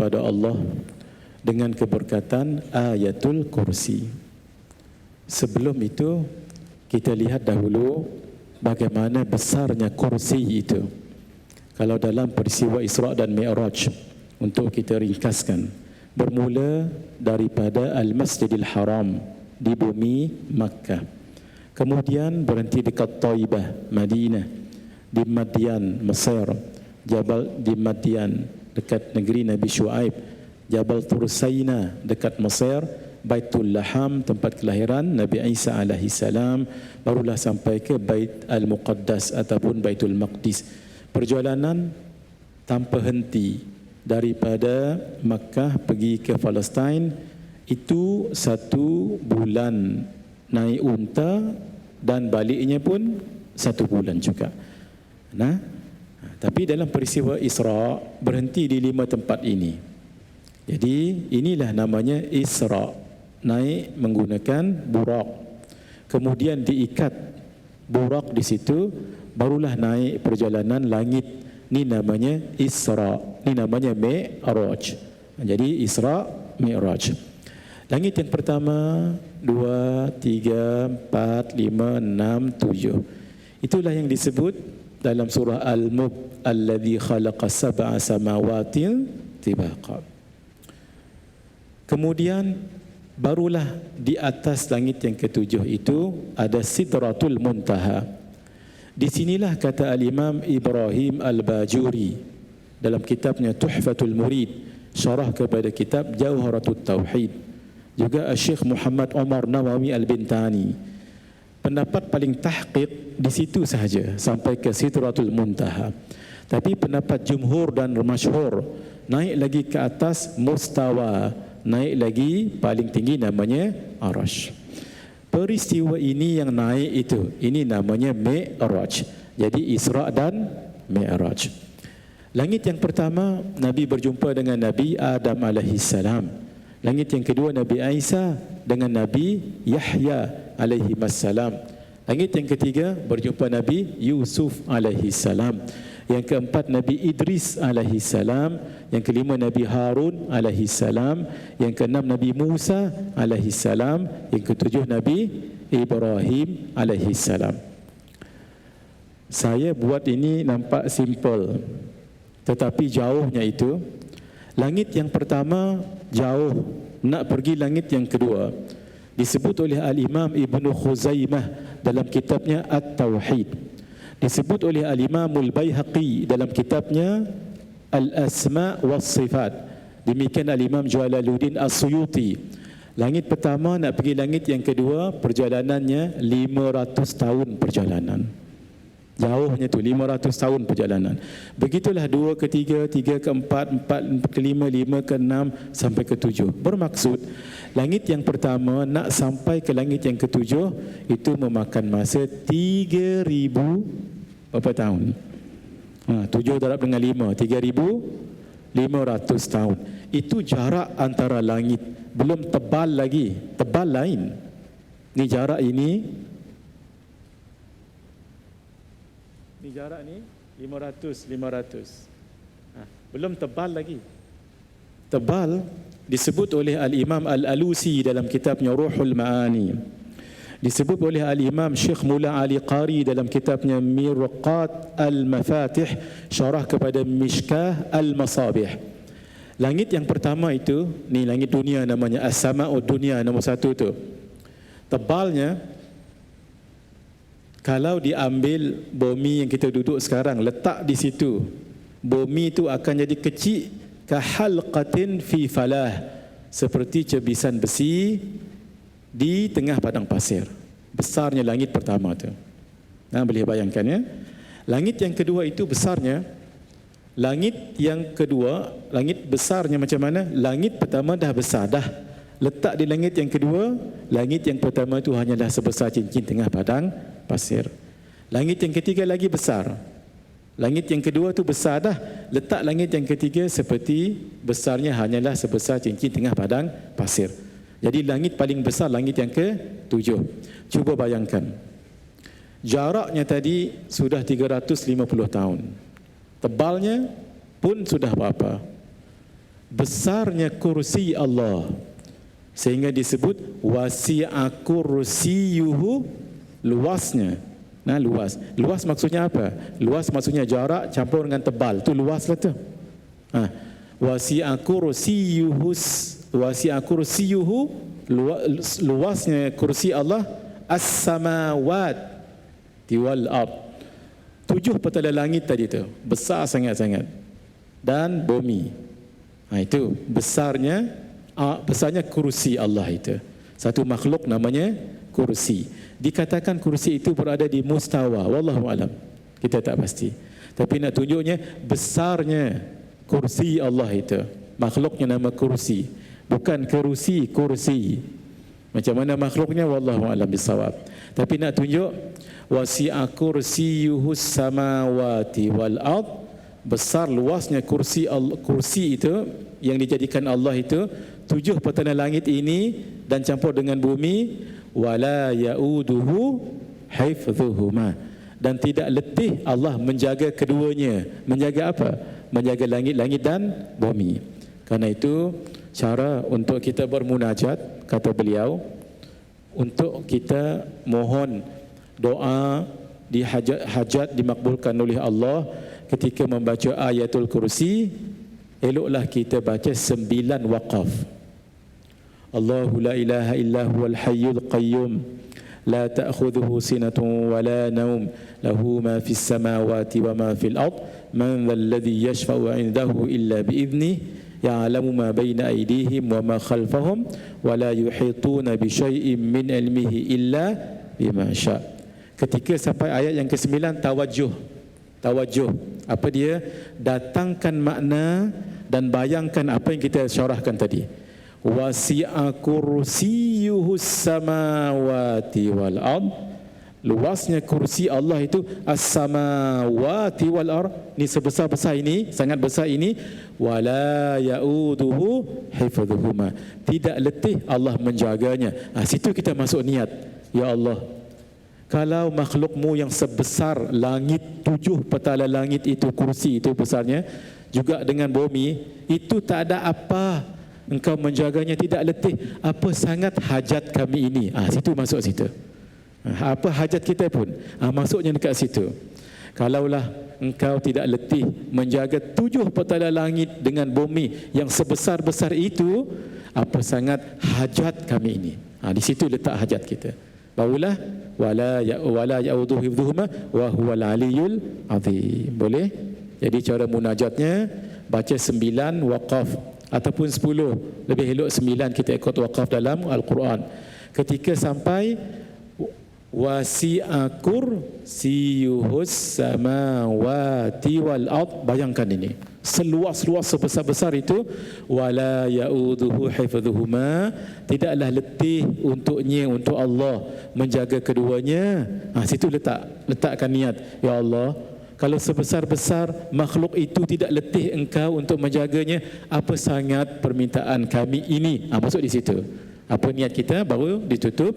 kepada Allah dengan keberkatan Ayatul Kursi. Sebelum itu, kita lihat dahulu bagaimana besarnya kursi itu. Kalau dalam peristiwa Isra' dan Mi'raj, untuk kita ringkaskan, bermula daripada Al-Masjidil Haram di bumi Makkah. Kemudian berhenti dekat Taibah, Madinah, di Madian, Mesir, Jabal di Madian dekat negeri Nabi Shu'aib, Jabal Tursaina dekat Mesir, Baitul Laham tempat kelahiran Nabi Isa alaihi salam, barulah sampai ke Bait Al-Muqaddas ataupun Baitul Maqdis. Perjalanan tanpa henti daripada Makkah pergi ke Palestin itu 1 bulan naik unta, dan baliknya pun 1 bulan juga. Tapi dalam peristiwa Isra' berhenti di 5 tempat ini. Jadi inilah namanya Isra', naik menggunakan burak. Kemudian diikat burak di situ, barulah naik perjalanan langit. Ini namanya Isra', ini namanya Mi'raj. Jadi Isra', Mi'raj. Langit yang pertama, 2, 3, 4, 5, 6, 7. Itulah yang disebut dalam surah Al-Mulk, alladzi khalaqa sab'a samawatin tibaqa. Kemudian barulah di atas langit yang ke-7 itu ada Sidratul Muntaha. Di sinilah kata Al-Imam Ibrahim Al-Bajuri dalam kitabnya Tuhfatul Murid, syarah kepada kitab Jawharatut Tauhid, juga Syekh Muhammad Omar Nawawi Al-Bintani, pendapat paling tahqiq di situ sahaja sampai ke Sidratul Muntaha. Tapi pendapat jumhur dan masyhur naik lagi ke atas mustawa, naik lagi paling tinggi namanya Arash. Peristiwa ini yang naik itu, ini namanya Mi'raj. Jadi Isra' dan Mi'raj. Langit yang pertama, Nabi berjumpa dengan Nabi Adam alaihi salam. Langit yang kedua, Nabi Isa dengan Nabi Yahya alaihi salam. Langit yang ketiga, berjumpa Nabi Yusuf alaihi salam. Yang keempat, Nabi Idris alaihi salam. Yang kelima, Nabi Harun alaihi salam. Yang keenam, Nabi Musa alaihi salam. Yang ketujuh, Nabi Ibrahim alaihi salam. Saya buat ini nampak simple, tetapi jauhnya itu. Langit yang pertama jauh, nak pergi langit yang kedua. Disebut oleh Al-Imam Ibn Khuzaimah dalam kitabnya At-Tauhid. Disebut oleh Al-Imam Al-Baihaqi dalam kitabnya Al-Asma' was-Sifat. Demikian Al-Imam Jalaluddin As-Suyuti. Langit pertama nak pergi langit yang kedua, perjalanannya 500 tahun perjalanan. Jauhnya tu 500 tahun perjalanan. Begitulah 2 ke 3, 3 ke 4, 4 ke 5, 5 ke 6 sampai ke 7. Bermaksud langit yang pertama nak sampai ke langit yang ke-7 itu memakan masa 3000 berapa tahun? 7 darab dengan 5, 3500 tahun. Itu jarak antara langit, belum tebal lagi, tebal lain. Ni jarak ini jarak ni 500. Belum tebal lagi. Tebal disebut oleh Al-Imam Al-Alusi dalam kitabnya Ruhul Ma'ani. Disebut oleh Al-Imam Syekh Mula Ali Qari dalam kitabnya Mirqat Al-Mafatih, syarah kepada Mishkah Al-Masabih. Langit yang pertama itu, ni langit dunia namanya As-Sama'ud Dunia nombor 1 tu. Tebalnya, kalau diambil bumi yang kita duduk sekarang, letak di situ, bumi itu akan jadi kecil, kahalqatin fi falah, seperti cebisan besi di tengah padang pasir. Besarnya langit pertama tu. Boleh bayangkan ya. Langit yang kedua itu besarnya. Langit yang kedua, langit besarnya macam mana? Langit pertama dah besar dah. Letak di langit yang kedua, langit yang pertama itu hanyalah sebesar cincin tengah padang pasir. Langit yang ketiga lagi besar. Langit yang kedua tu besar dah. Letak langit yang ketiga seperti besarnya hanyalah sebesar cincin tengah padang pasir. Jadi langit paling besar langit yang ke-7. Cuba bayangkan. Jaraknya tadi sudah 350 tahun. Tebalnya pun sudah berapa? besarnya kursi Allah, sehingga disebut wasi'a kursiyuhu, luasnya. Nah, luas. Luas maksudnya apa? Luas maksudnya jarak campur dengan tebal. Tu luas lah tu. Wasi'a kursiyuhu, luasnya kursi Allah, as-samawat wal ard. 7 petala langit tadi tu, besar sangat-sangat. Dan bumi. Itu besarnya kursi Allah itu. Satu makhluk namanya kursi. Dikatakan kursi itu berada di mustawa, wallahu alam, kita tak pasti. Tapi nak tunjuknya besarnya kursi Allah itu. Makhluknya nama kursi, bukan kerusi, kursi. Macam mana makhluknya, wallahu alam bisawab. Tapi nak tunjuk wasi'a kursiyuhus samawati wal ard, besar luasnya kursi itu yang dijadikan Allah itu 7 petala langit ini dan campur dengan bumi, wala yauduhu hifdhuhuma, dan tidak letih Allah menjaga keduanya. Menjaga apa? Menjaga langit-langit dan bumi. Karena itu cara untuk kita bermunajat, kata beliau, untuk kita mohon doa di hajat dimakbulkan oleh Allah ketika membaca ayatul kursi, eloklah kita baca 9 waqaf. Allahu la ilaha illa huwal hayyul qayyum la ta'khudhuhu sinatun wa la nawm lahu ma fis samawati wa ma fil ard man dhal ladzi yashfa'u 'indahu illa bi idnihi ya'lamu ma bayna aydihim wa ma khalfahum wa la yuhituna bi syai'in min ilmihi illa bima syaa. Ketika sampai ayat yang ke-9, tawajuh. Apa dia? Datangkan makna dan bayangkan apa yang kita syarahkan tadi. Wasi'a kursiyuhus samawati wal ard, luasnya kursi Allah itu as-samawati wal ard, ni sebesar-besar ini, sangat besar ini, wala yauduhu hifdhuhuma, tidak letih Allah menjaganya. Situ kita masuk niat. Ya Allah, kalau makhlukmu yang sebesar langit, 7 petala langit itu, kursi itu besarnya, juga dengan bumi, itu tak ada apa, Engkau menjaganya tidak letih, apa sangat hajat kami ini. Situ masuk situ. Apa hajat kita pun, masuknya dekat situ. Kalaulah Engkau tidak letih menjaga 7 petala langit dengan bumi yang sebesar-besar itu, apa sangat hajat kami ini. Di situ letak hajat kita. Barulah wala ya'udhu hifdhuhuma wa huwal aliyyul azim. Boleh? Jadi cara munajatnya baca 9 waqaf ataupun 10, lebih elok 9, kita ikut waqaf dalam Al-Quran. Ketika sampai wasi'a kursiyuhus samawati wal ard, bayangkan ini, seluas-luas sebesar-besar itu, wala ya'udhuhu hifdhuhuma, tidaklah letih untuknya, untuk Allah menjaga keduanya. Situ letakkan niat. Ya Allah, kalau sebesar-besar makhluk itu tidak letih Engkau untuk menjaganya, apa sangat permintaan kami ini. Masuk di situ. Apa niat kita, baru ditutup.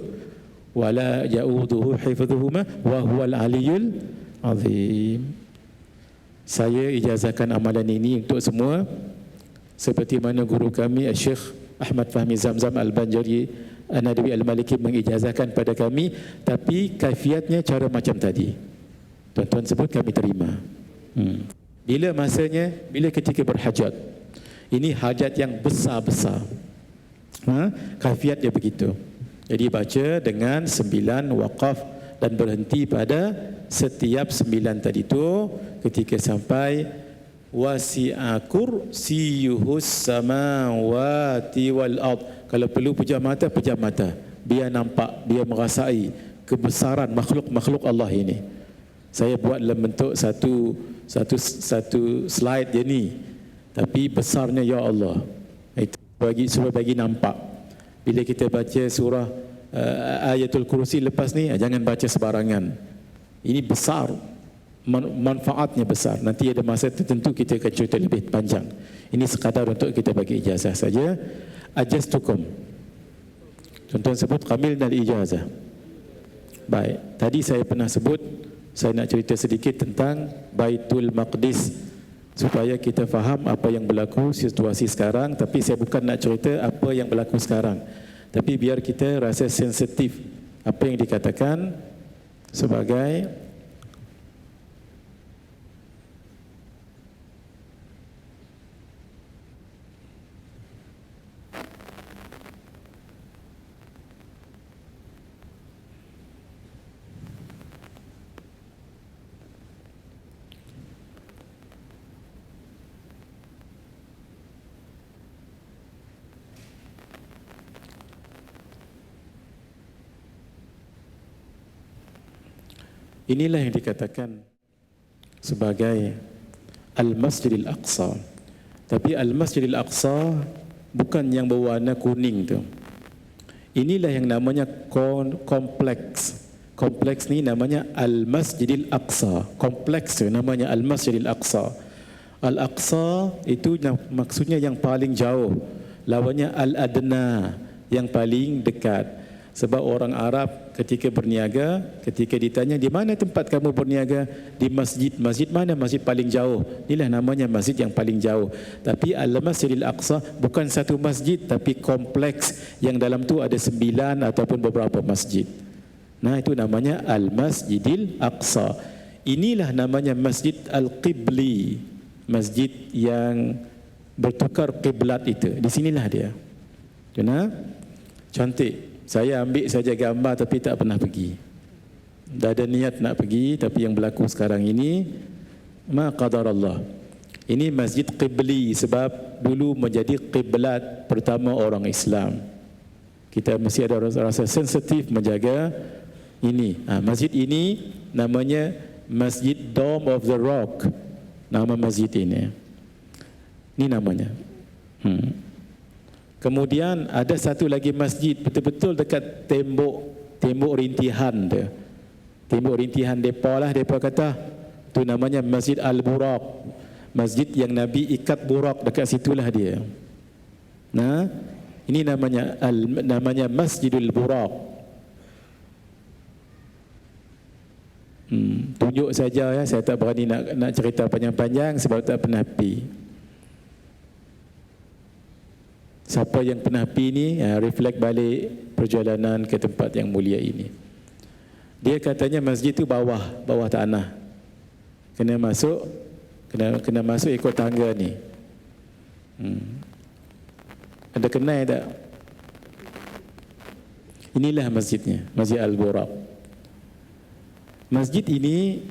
Wala ya'udhuhu hifdhuhuma wa huwal aliyyul azim. Saya ijazahkan amalan ini untuk semua, seperti mana guru kami Syekh Ahmad Fahmi Zamzam Al-Banjari An-Nadawi Al-Maliki mengijazahkan pada kami, tapi kaifiatnya cara macam tadi. Tuan-tuan sebut, kami terima. Bila masanya, bila ketika berhajat, ini hajat yang besar-besar, kaifiat dia begitu. Jadi baca dengan 9 waqaf dan berhenti pada setiap 9 tadi tu. Ketika sampai wasi'a kursiyuhus samawati wal ard, kalau perlu pejam mata, biar nampak, biar merasai kebesaran makhluk-makhluk Allah ini. Saya buat dalam bentuk satu slide je ni, tapi besarnya ya Allah. Itu supaya bagi nampak. Bila kita baca surah ayatul kursi lepas ni, jangan baca sebarangan. Ini besar, manfaatnya besar. Nanti ada masa tertentu kita akan cerita lebih panjang. Ini sekadar untuk kita bagi ijazah saja. Ajastukum. Tuan-tuan sebut kamil dan ijazah. Baik, tadi saya pernah sebut, saya nak cerita sedikit tentang Baitul Maqdis. supaya kita faham apa yang berlaku situasi sekarang. Tapi saya bukan nak cerita apa yang berlaku sekarang, tapi biar kita rasa sensitif apa yang dikatakan sebagai inilah yang dikatakan sebagai Al-Masjidil Aqsa. Tapi Al-Masjidil Aqsa bukan yang berwarna kuning tu. Inilah yang namanya kompleks. Kompleks ni namanya Al-Masjidil Aqsa. Kompleks tu namanya Al-Masjidil Aqsa. Al-Aqsa itu maksudnya yang paling jauh. Lawannya Al-Adna, yang paling dekat. Sebab orang Arab ketika berniaga, ketika ditanya di mana tempat kamu berniaga, di masjid. Masjid mana? Masjid paling jauh. Inilah namanya masjid yang paling jauh. Tapi Al-Masjidil Aqsa bukan satu masjid, tapi kompleks yang dalam tu ada 9 ataupun beberapa masjid. Nah, itu namanya Al-Masjidil Aqsa. Inilah namanya Masjid Al-Qibli, masjid yang bertukar kiblat itu. Di sinilah dia. Kena cantik. Saya ambil saja gambar tapi tak pernah pergi. Dah ada niat nak pergi, tapi yang berlaku sekarang ini, ma qadarallah. Ini Masjid Qibli sebab dulu menjadi kiblat pertama orang Islam. Kita mesti ada rasa sensitif menjaga ini. Masjid ini namanya Masjid Dome of the Rock. Nama masjid ini. Ini namanya. Kemudian ada satu lagi masjid betul-betul dekat tembok rintihan dia. Tembok rintihan depa lah, depa kata tu namanya Masjid Al-Buraq. Masjid yang Nabi ikat buraq, dekat situlah dia. Nah, ini namanya Masjidul Buraq. Tunjuk saja ya, saya tak berani nak cerita panjang-panjang sebab tak pernah pergi. Siapa yang pernah pergi ni, reflect balik perjalanan ke tempat yang mulia ini. Dia katanya masjid tu bawah tanah. Kena masuk ikut tangga ni. Ada kenal tak? Inilah masjidnya, Masjid Al-Buraq. Masjid ini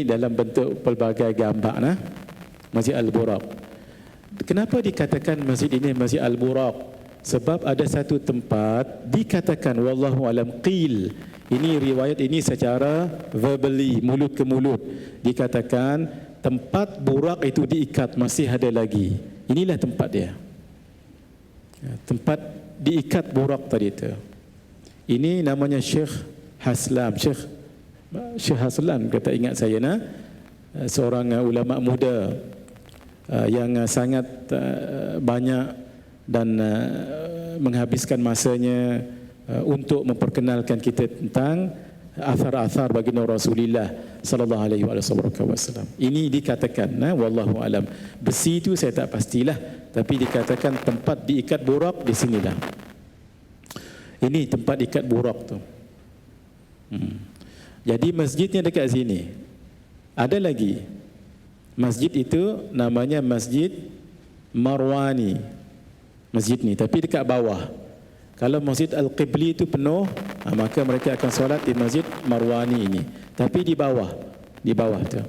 dalam bentuk pelbagai gambar nah. Masjid Al-Buraq. Kenapa dikatakan masjid ini Masjid Al-Buraq? Sebab ada satu tempat dikatakan wallahu alam qil. Ini riwayat ini secara verbally, mulut ke mulut. Dikatakan tempat buraq itu diikat masih ada lagi. Inilah tempat dia. Tempat diikat buraq tadi itu. Ini namanya Syekh Haslam. Syekh Haslam kata ingat saya seorang ulama muda yang sangat banyak dan menghabiskan masanya untuk memperkenalkan kita tentang athar-athar baginda Rasulullah sallallahu alaihi wasallam. Ini dikatakan wallahu alam. Besi itu saya tak pastilah, tapi dikatakan tempat diikat buraq di sinilah. Ini tempat ikat buraq tu. Jadi masjidnya dekat sini. Ada lagi masjid itu namanya Masjid Marwani. Masjid ni tapi dekat bawah. Kalau Masjid Al-Qibli itu penuh, maka mereka akan solat di Masjid Marwani ini. Tapi di bawah tu.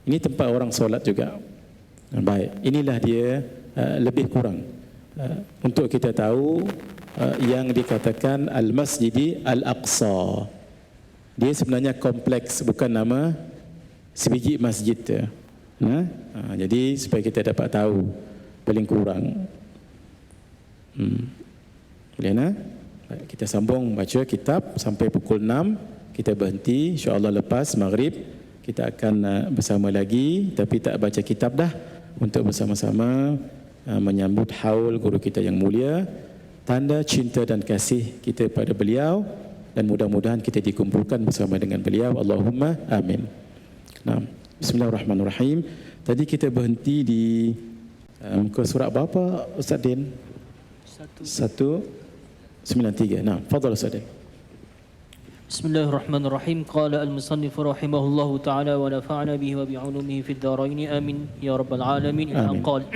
Ini tempat orang solat juga. Baik, inilah dia lebih kurang untuk kita tahu yang dikatakan Al-Masjidi Al-Aqsa. Dia sebenarnya kompleks, bukan nama sebiji masjid tu. Jadi supaya kita dapat tahu paling kurang. Boleh kita sambung baca kitab sampai pukul 6. Kita berhenti, insya-Allah lepas maghrib kita akan bersama lagi, tapi tak baca kitab dah, untuk bersama-sama menyambut haul guru kita yang mulia, tanda cinta dan kasih kita pada beliau, dan mudah-mudahan kita dikumpulkan bersama dengan beliau. Allahumma amin. Nah, bismillahirrahmanirrahim. Tadi kita berhenti di muka surat berapa Ustaz Din? 193. Nah, fadhal Ustaz Din. Bismillahirrahmanirrahim. Qala al-musannif rahimahullahu ta'ala wa nafa'ana bihi wa bi'ulumihi fid dharain amin ya rabbal alamin. Ila qala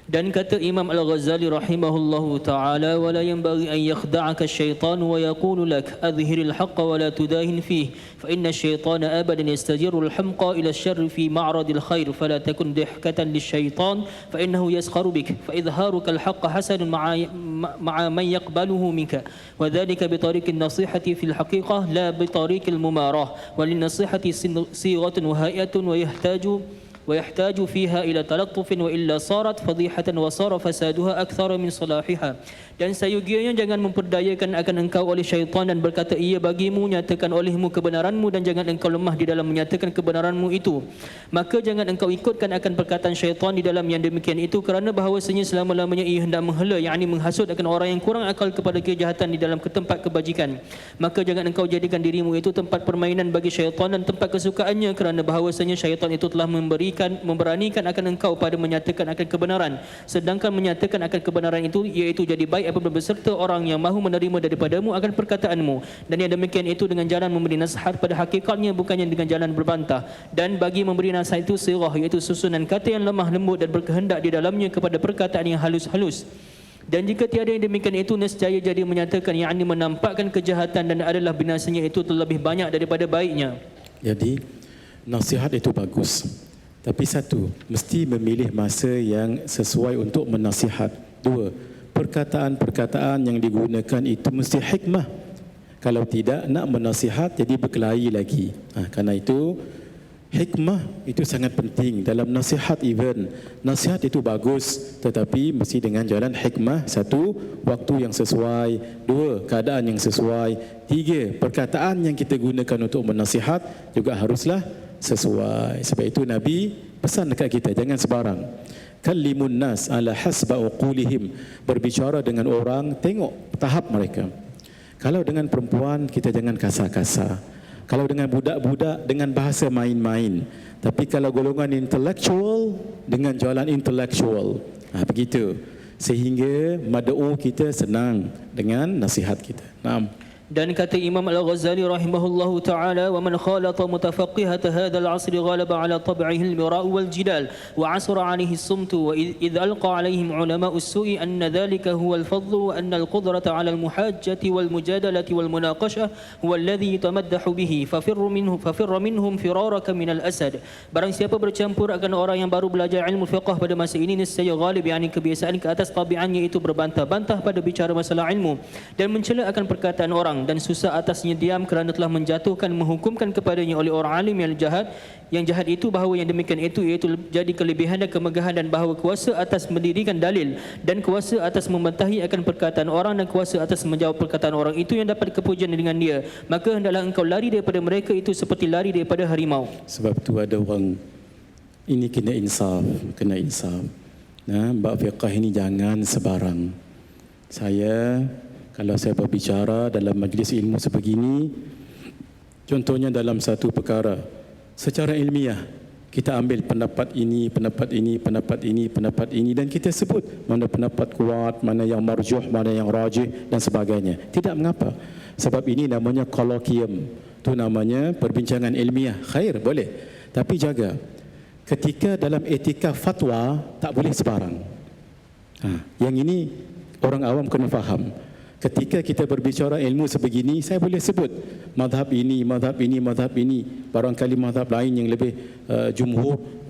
dan kata Imam Al-Ghazali rahimahullahu ta'ala, wala yanbaghi an yakhda'aka asy-syaitan wa yaqulu lak adhhiril haqqa wa la tudahin fihi fa inna asy-syaitana abadan yastajiru al-hamqa ila asy-syarri fi ma'radil khair fala takun dihkatan lisyaitan fa innahu yaskharu bik fa idharuka al-haqqa hasanun ma'a man yaqbaluhu minka wa dhalika bi tariqin nasihati fil haqiqah la bi tariqil mumarah wa lin nasihati sighatun wa hay'atun ويحتاج فيها إلى تلطف وإلا صارت فضيحة وصار فسادها أكثر من صلاحها. Dan sayugianya jangan memperdayakan akan engkau oleh syaitan dan berkata ia bagimu, nyatakan olehmu kebenaranmu dan jangan engkau lemah di dalam menyatakan kebenaranmu itu. Maka jangan engkau ikutkan akan perkataan syaitan di dalam yang demikian itu, kerana bahawasanya selama-lamanya ia hendak menghela, yakni menghasut akan orang yang kurang akal kepada kejahatan di dalam tempat kebajikan. Maka jangan engkau jadikan dirimu itu tempat permainan bagi syaitan dan tempat kesukaannya, kerana bahawasanya syaitan itu telah memberanikan akan engkau pada menyatakan akan kebenaran, sedangkan menyatakan akan kebenaran itu iaitu jadi baik apabila beserta orang yang mahu menerima daripadamu akan perkataanmu, dan yang demikian itu dengan jalan memberi nasihat pada hakikatnya, bukannya dengan jalan berbantah. Dan bagi memberi nasihat itu sirah, iaitu susunan kata yang lemah lembut dan berkehendak di dalamnya kepada perkataan yang halus-halus. Dan jika tiada yang demikian itu, nescaya jadi menyatakan, yakni menampakkan kejahatan, dan adalah binasanya itu terlebih banyak daripada baiknya. Jadi nasihat itu bagus, tapi satu, mesti memilih masa yang sesuai untuk menasihat. Dua, perkataan-perkataan yang digunakan itu mesti hikmah. Kalau tidak, nak menasihat jadi berkelahi lagi. Karena itu hikmah itu sangat penting dalam nasihat. Even nasihat itu bagus, tetapi mesti dengan jalan hikmah. Satu, waktu yang sesuai. Dua, keadaan yang sesuai. Tiga, perkataan yang kita gunakan untuk menasihat juga haruslah sesuai. Sebab itu Nabi pesan dekat kita, jangan sebarang. Kallimun nas ala hasba uqulihim, berbicara dengan orang tengok tahap mereka. Kalau dengan perempuan kita jangan kasar-kasar. Kalau dengan budak-budak dengan bahasa main-main. Tapi kalau golongan intellectual dengan jalan intellectual. Begitu. Sehingga mad'u kita senang dengan nasihat kita. Naam. Dan kata Imam Al-Ghazali rahimahullahu ta'ala, wa man khalata mutafaqqihata hadha al-'asr ghalaba 'ala tab'ihi al-mira'u wal-jidal wa 'asara 'alayhi as-sumtu wa idh alqa 'alayhim 'ulama'u as-su'i anna dhalika huwa al-fadl wa anna al-qudrata 'ala al-muhajjati wal-mujadalati wal-munaqashah huwa alladhi yatamaddahu bihi fafirru minhum firaraka min al-asad. Barang siapa bercampur akan orang yang baru belajar ilmu fiqh pada masa ini, nescaya ghalib, yakni kebiasaan ke atas tabi'annya itu berbantah-bantah pada bicara masalah ilmu dan mencela akan perkataan orang, dan susah atasnya diam kerana telah menjatuhkan, menghukumkan kepadanya oleh orang alim yang jahat itu bahawa yang demikian itu iaitu jadi kelebihan dan kemegahan, dan bahawa kuasa atas mendirikan dalil dan kuasa atas membentahi akan perkataan orang dan kuasa atas menjawab perkataan orang itu yang dapat kepujian dengan dia, maka hendaklah engkau lari daripada mereka itu seperti lari daripada harimau. Sebab tu ada orang ini kena insaf. Bab fiqh ini jangan sebarang. Kalau saya berbicara dalam majlis ilmu sebegini, contohnya dalam satu perkara, secara ilmiah, kita ambil pendapat ini, dan kita sebut mana pendapat kuat, mana yang marjuh, mana yang rajih dan sebagainya. Tidak mengapa. Sebab ini namanya kolokium. Itu namanya perbincangan ilmiah. Khair, boleh. Tapi jaga. Ketika dalam etika fatwa, tak boleh sebarang. Yang ini orang awam kena faham. Ketika kita berbicara ilmu sebegini, saya boleh sebut mazhab ini. Barangkali mazhab lain yang lebih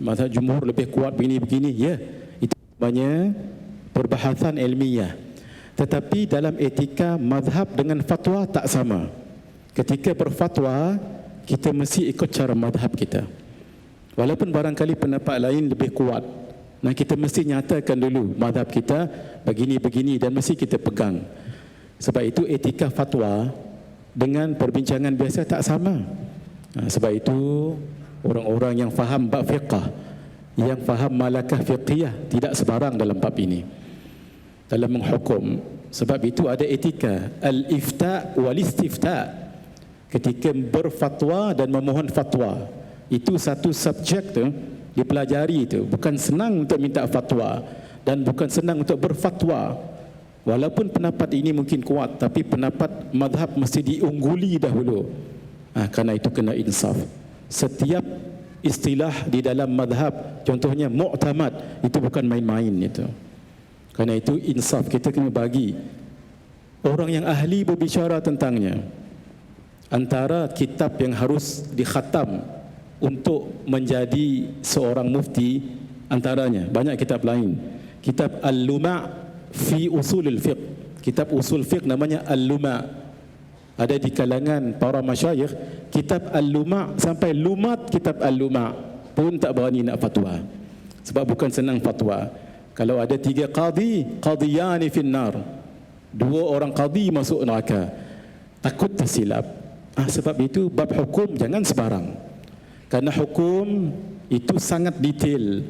mazhab jumhur lebih kuat begini. Ya, itu namanya perbahasan ilmiah. Tetapi dalam etika mazhab dengan fatwa tak sama. Ketika berfatwa, kita mesti ikut cara mazhab kita. Walaupun barangkali pendapat lain lebih kuat, kita mesti nyatakan dulu mazhab kita begini dan mesti kita pegang. Sebab itu etika fatwa dengan perbincangan biasa tak sama. Sebab itu orang-orang yang faham bab fiqh, yang faham malakah fiqhiyah, tidak sebarang dalam bab ini, dalam menghukum. Sebab itu ada etika al-ifta' wal-istifta'. Ketika berfatwa dan memohon fatwa, Itu satu subjek tu dipelajari itu. Bukan senang untuk minta fatwa dan bukan senang untuk berfatwa. Walaupun pendapat ini mungkin kuat, tapi pendapat madhab mesti diungguli dahulu. Karena itu kena insaf. Setiap istilah di dalam madhab, contohnya mu'tamad, itu bukan main-main itu. Karena itu insaf, kita kena bagi orang yang ahli berbicara tentangnya. Antara kitab yang harus dikhatam untuk menjadi seorang mufti, antaranya banyak kitab lain. Kitab Al-Luma' fi Usulul Fiqh. Kitab Usul Fiqh namanya Al-Luma'. Ada di kalangan para masyayikh, kitab Al-Luma' sampai lumat kitab Al-Luma' pun tak berani nak fatwa. Sebab bukan senang fatwa. Kalau ada 3 qadhi, qadhiyani finnar. 2 orang qadhi masuk neraka. Takut tersilap. Sebab itu bab hukum jangan sebarang. Kerana hukum itu sangat detail.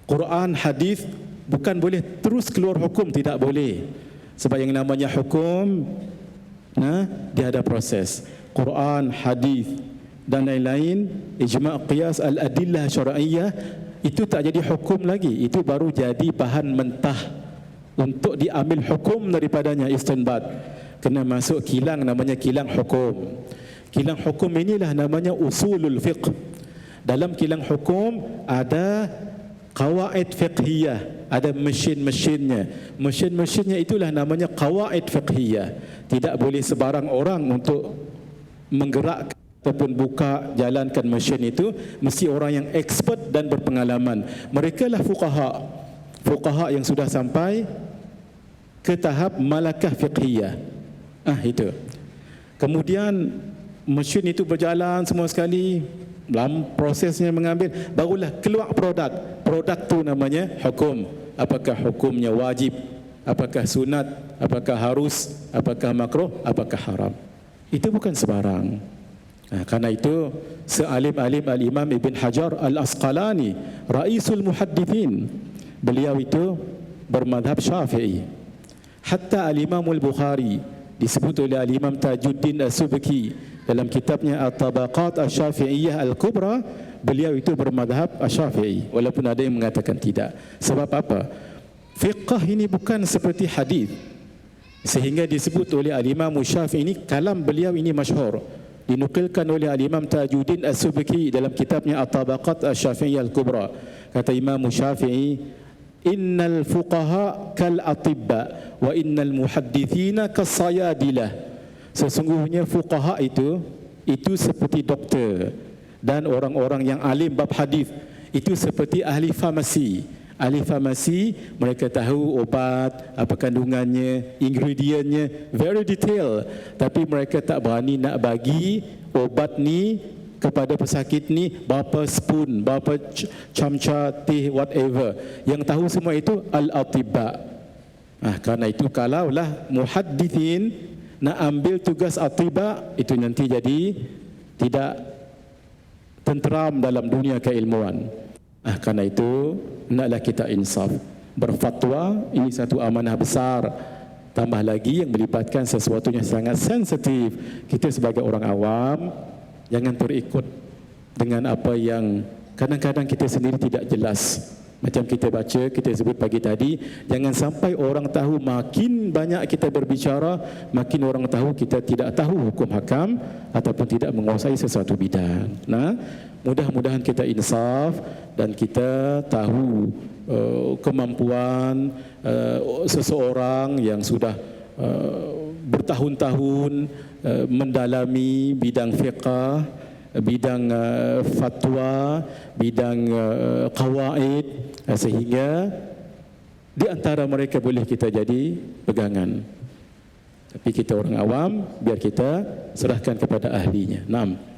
Quran, hadis bukan boleh terus keluar hukum, tidak boleh. Sebab yang namanya hukum, dia ada proses. Quran, hadis dan lain-lain, ijma', qiyas, al-adillah syar'iyyah, itu tak jadi hukum lagi. Itu baru jadi bahan mentah untuk diambil hukum daripadanya, istinbat. Kena masuk kilang, namanya kilang hukum. Kilang hukum inilah namanya usulul fiqh. Dalam kilang hukum ada qawaid fiqhiyah, ada mesin-mesinnya. Mesin-mesinnya itulah namanya qawaid fiqhiyah. Tidak boleh sebarang orang untuk menggerakkan ataupun buka, jalankan mesin itu. Mesti orang yang expert dan berpengalaman. Mereka lah fuqaha. Fuqaha yang sudah sampai ke tahap malakah fiqhiyah. Itu. Kemudian mesin itu berjalan semua sekali, dalam prosesnya mengambil, barulah keluar produk. Produk tu namanya hukum. Apakah hukumnya wajib, apakah sunat, apakah harus, apakah makruh, apakah haram. Itu bukan sebarang. Karena itu sealim-alim Al-Imam Ibn Hajar Al-Asqalani, Raisul Muhaddithin, beliau itu bermadhab Syafi'i. Hatta Al-Imam Al-Bukhari disebut oleh Al-Imam Tajuddin As-Subki dalam kitabnya At-Tabaqat Asy-Syafi'iyyah Al-Kubra, beliau itu bermadhab Asy-Syafi'i, walaupun ada yang mengatakan tidak. Sebab apa? Fiqh ini bukan seperti hadis, sehingga disebut oleh Al-Imam Syafi'i ini, kalam beliau ini masyhur, dinukilkan oleh Al-Imam Tajuddin As-Subki dalam kitabnya At-Tabaqat Asy-Syafi'iyyah Al-Kubra. Kata Imam Syafi'i, innal fuqaha kal atibba wa innal muhaddithina kas sayadilah. Sesungguhnya fuqaha itu seperti doktor, dan orang-orang yang alim bab hadis itu seperti ahli farmasi. Ahli farmasi, mereka tahu obat, apa kandungannya, ingredientnya, very detail. Tapi mereka tak berani nak bagi obat ni kepada pesakit ni berapa spoon, berapa camca teh, whatever. Yang tahu semua itu al-atibba. Karena itu kalaulah muhaddithin nak ambil tugas atibba, itu nanti jadi tidak tenteram dalam dunia keilmuan. Karena itu naklah kita insaf. Berfatwa ini satu amanah besar. Tambah lagi yang melibatkan sesuatu yang sangat sensitif. Kita sebagai orang awam jangan terikut dengan apa yang kadang-kadang kita sendiri tidak jelas. Macam kita baca, kita sebut pagi tadi, jangan sampai orang tahu makin banyak kita berbicara, makin orang tahu kita tidak tahu hukum hakam ataupun tidak menguasai sesuatu bidang. Mudah-mudahan kita insaf dan kita tahu kemampuan seseorang yang sudah bertahun-tahun mendalami bidang fiqh, bidang fatwa, bidang qawaid, sehingga di antara mereka boleh kita jadi pegangan. Tapi kita orang awam, biar kita serahkan kepada ahlinya. 6.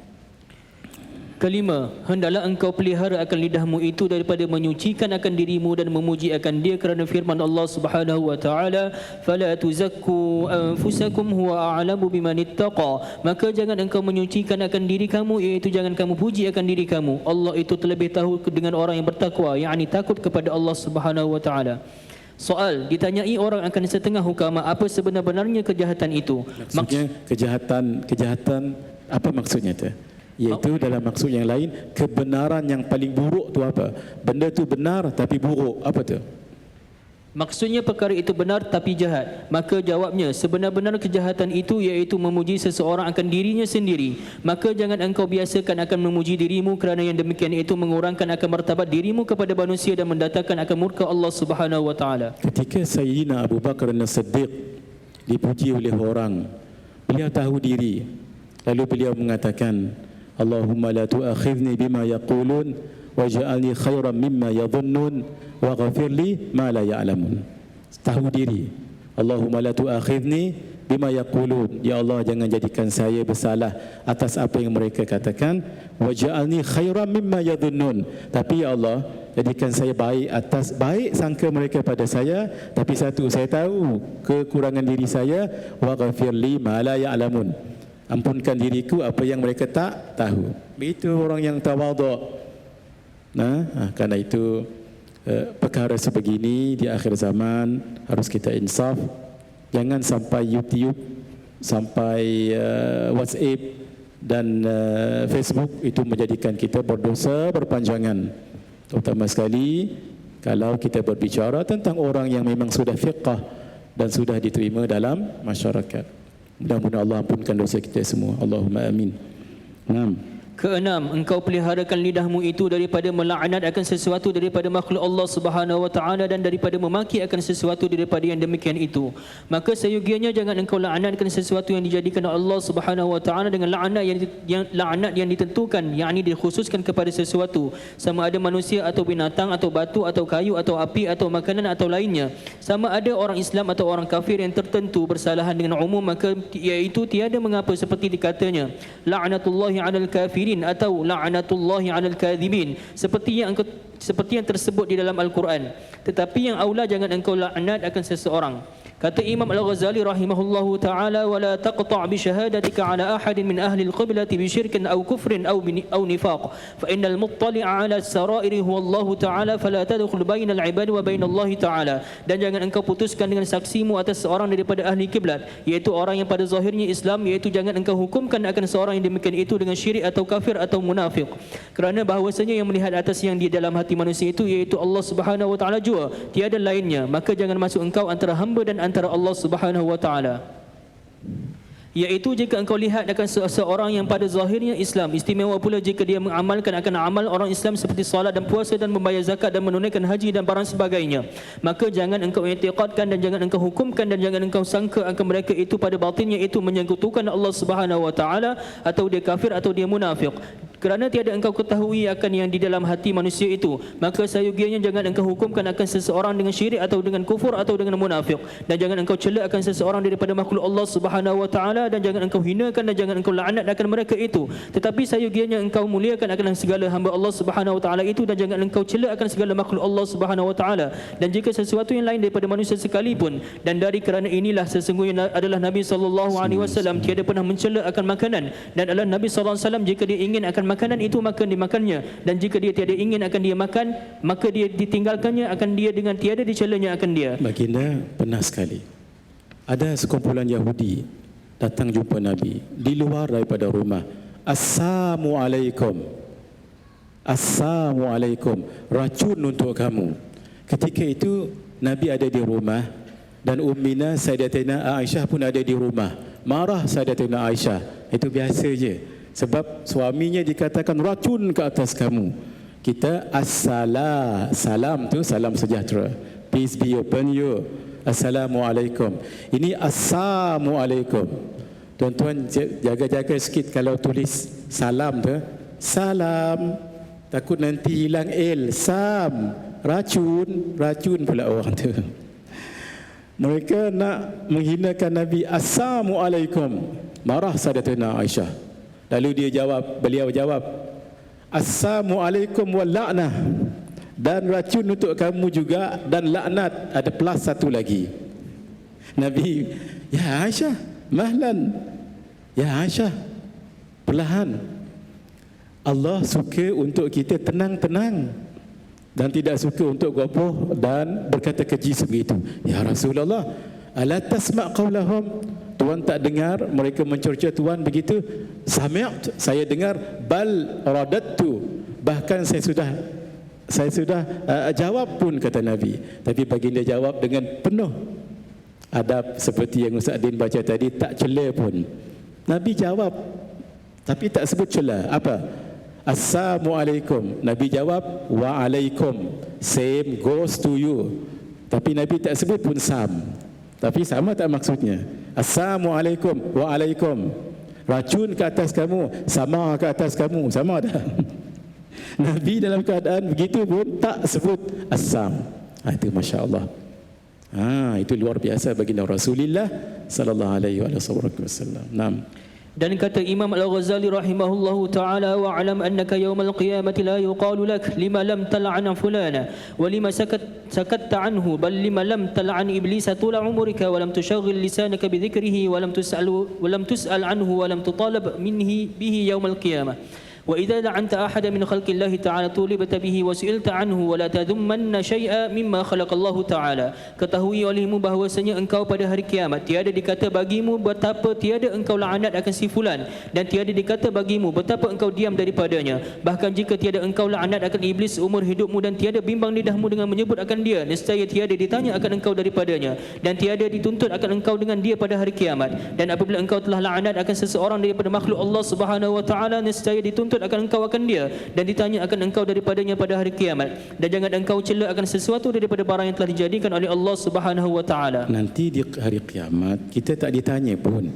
Kelima, hendaklah engkau pelihara akan lidahmu itu daripada menyucikan akan dirimu dan memuji akan dia, kerana firman Allah Subhanahu wa taala, fala tuzakku anfusakum huwa a'lamu biman ittaqa. Maka jangan engkau menyucikan akan diri kamu, iaitu jangan kamu puji akan diri kamu. Allah itu terlebih tahu dengan orang yang bertakwa, yakni takut kepada Allah Subhanahu wa taala. Soal, ditanyai orang akan setengah hukama, apa sebenar-benarnya kejahatan itu? Maksudnya kejahatan apa maksudnya itu? Iaitu dalam maksud yang lain, kebenaran yang paling buruk tu apa? Benda tu benar tapi buruk, apa tu? Maksudnya perkara itu benar tapi jahat. Maka jawabnya, sebenar-benar kejahatan itu iaitu memuji seseorang akan dirinya sendiri. Maka jangan engkau biasakan akan memuji dirimu, kerana yang demikian itu mengurangkan akan martabat dirimu kepada manusia dan mendatangkan akan murka Allah Subhanahu wa taala. Ketika Sayyidina Abu Bakar As-Siddiq dipuji oleh orang, beliau tahu diri. Lalu beliau mengatakan, Allahumma la tu'akhidni bima yaqulun waj'alni khairan mimma yadhunnun waghfir li ma la ya'lamun. Tahu diri. Allahumma la tu'akhidni bima yaqulun. Ya Allah, jangan jadikan saya bersalah atas apa yang mereka katakan. Waj'alni khairan mimma yadhunnun. Tapi ya Allah, jadikan saya baik atas baik sangka mereka pada saya. Tapi satu, saya tahu kekurangan diri saya. Waghfir li ma la ya'lamun. Ampunkan diriku apa yang mereka tak tahu. Begitu orang yang tawaduk. Kerana itu perkara sebegini di akhir zaman harus kita insaf. Jangan sampai YouTube, sampai WhatsApp dan Facebook itu menjadikan kita berdosa berpanjangan. Terutama sekali kalau kita berbicara tentang orang yang memang sudah fiqh dan sudah diterima dalam masyarakat. Mudah-mudahan Allah ampunkan dosa kita semua. Allahumma amin. Keenam, engkau peliharakan lidahmu itu daripada melaknat akan sesuatu daripada makhluk Allah Subhanahu wa taala dan daripada memaki akan sesuatu daripada yang demikian itu. Maka seyogianya jangan engkau laknatkan sesuatu yang dijadikan Allah Subhanahu wa taala dengan laknat yang ditentukan, yakni dikhususkan kepada sesuatu, sama ada manusia atau binatang atau batu atau kayu atau api atau makanan atau lainnya. Sama ada orang Islam atau orang kafir yang tertentu bersalahan dengan umum, maka iaitu tiada mengapa seperti dikatanya la'natullahi 'alal kafirin atau la'natullahi 'alal kadhibin, seperti yang tersebut di dalam Al-Quran. Tetapi yang aula jangan engkau laknat akan seseorang. Kata Imam Al-Ghazali rahimahullahu ta'ala, وَلَا تَقْطَعْ بِشَهَادَتِكَ عَلَى أَحَدٍ مِنْ أَهْلِ الْقِبْلَةِ بِشِرْكٍ أَوْ كُفْرٍ أَوْ نِفَاقٍ فَإِنَّ الْمُطَّلِعَ عَلَى السَّرَائِرِ هُوَ اللَّهُ تَعَالَى فَلَا تَدْخُلْ بَيْنَ الْعِبَادِ وَبَيْنَ اللَّهِ تَعَالَى. Dan jangan engkau putuskan dengan saksimu atas seorang daripada ahli kiblat, iaitu orang yang pada zahirnya Islam, iaitu jangan engkau hukumkan akan seorang yang demikian itu dengan syirik atau kafir atau munafik. Kerana bahawasanya yang melihat atas yang di dalam hati manusia itu iaitu Allah Subhanahu wa taala jua, tiada lainnya. Maka jangan masuk engkau antara hamba dan antara Allah Subhanahu wa taala. Iaitu jika engkau lihat akan seseorang yang pada zahirnya Islam, istimewa pula jika dia mengamalkan akan amal orang Islam seperti salat dan puasa dan membayar zakat dan menunaikan haji dan barang sebagainya, maka jangan engkau i'tiqadkan dan jangan engkau hukumkan dan jangan engkau sangka akan mereka itu pada batinnya itu menyekutukan Allah Subhanahu wa taala, atau dia kafir atau dia munafik. Kerana tiada engkau ketahui akan yang di dalam hati manusia itu, maka seyogianya jangan engkau hukumkan akan seseorang dengan syirik atau dengan kufur atau dengan munafik. Dan jangan engkau cela akan seseorang daripada makhluk Allah Subhanahu wa taala, dan jangan engkau hinakan dan jangan engkau laknat akan mereka itu. Tetapi seyogianya engkau muliakan akan segala hamba Allah Subhanahu wa taala itu, dan jangan engkau cela akan segala makhluk Allah Subhanahu wa taala. Dan jika sesuatu yang lain daripada manusia sekalipun, dan dari kerana inilah sesungguhnya adalah Nabi sallallahu alaihi wasallam tiada pernah mencela akan makanan, dan adalah Nabi sallallahu alaihi wasallam jika dia ingin akan makanan itu maka dimakannya, dan jika dia tiada ingin akan dia makan maka dia ditinggalkannya akan dia dengan tiada dicelanya akan dia. Baginda pernah sekali ada sekumpulan Yahudi datang jumpa Nabi di luar daripada rumah. Assalamualaikum, Assalamualaikum, racun untuk kamu. Ketika itu Nabi ada di rumah dan Ummina Sayyidatina Aisyah pun ada di rumah. Marah Sayyidatina Aisyah, itu biasa je. Sebab suaminya dikatakan racun ke atas kamu. Kita salam tu salam sejahtera, peace be upon you. Assalamualaikum. Ini assalamualaikum. Tuan-tuan jaga-jaga sikit kalau tulis salam tu salam, takut nanti hilang sam, racun pula orang tu. Mereka nak menghinakan Nabi. Assalamualaikum. Marah Sayyidatina Aisyah. Lalu beliau jawab, Assalamualaikum wal la'nah, dan racun untuk kamu juga, dan laknat, ada plus satu lagi. Nabi, ya Aisyah, mahlan, ya Aisyah, perlahan. Allah suka untuk kita tenang-tenang dan tidak suka untuk gopoh dan berkata keji sebegitu. Ya Rasulullah, ala tasma' qawlahum, Tuan tak dengar mereka mencerca Tuan begitu? Sami'tu, saya dengar. Bal radattu, bahkan saya sudah jawab pun, kata Nabi. Tapi baginda jawab dengan penuh adab, seperti yang Ustaz Din baca tadi, tak cela pun. Nabi jawab tapi tak sebut cela. Apa? Assalamualaikum. Nabi jawab waalaikum, same goes to you. Tapi Nabi tak sebut pun sam. Tapi sama tak maksudnya? Assalamualaikum, waalaikum. Racun ke atas kamu, sama ke atas kamu, sama dah. Nabi dalam keadaan begitu pun tak sebut assam. Itu masya-Allah. Itu luar biasa baginda Rasulullah sallallahu alaihi wasallam. Naam. Dan kata Imam Al-Ghazali rahimahullahu ta'ala, wa'alam annaka yawmal qiyamati la yuqalu lak lima lam tal'an fulana wa lima sakatta anhu bal lima lam tal'an iblisa tula umurika wa lam tushaghil lisanaka bi dhikrihi wa lam tus'al anhu wa lam tutalab minhi bihi yawmal qiyamah. وإذا لعنت أحد من خلق الله تعالى طولبت به وسئلت عنه ولا تذمن شيئا مما خلق الله تعالى. Ketahui olehmu bahawasanya engkau pada hari kiamat tiada dikata bagimu betapa tiada engkau laknat akan si fulan, dan tiada dikata bagimu betapa engkau diam daripadanya. Bahkan jika tiada engkau laknat akan iblis umur hidupmu dan tiada bimbang lidahmu dengan menyebut akan dia, nescaya tiada ditanya akan engkau daripadanya, dan tiada dituntut akan engkau dengan dia pada hari kiamat. Dan apabila engkau telah laknat akan seseorang daripada makhluk Allah Subhanahu wa taala, nescaya dituntut akan engkau akan dia, dan ditanya akan engkau daripadanya pada hari kiamat. Dan jangan engkau cela akan sesuatu daripada barang yang telah dijadikan oleh Allah Subhanahu wa taala. Nanti di hari kiamat kita tak ditanya pun,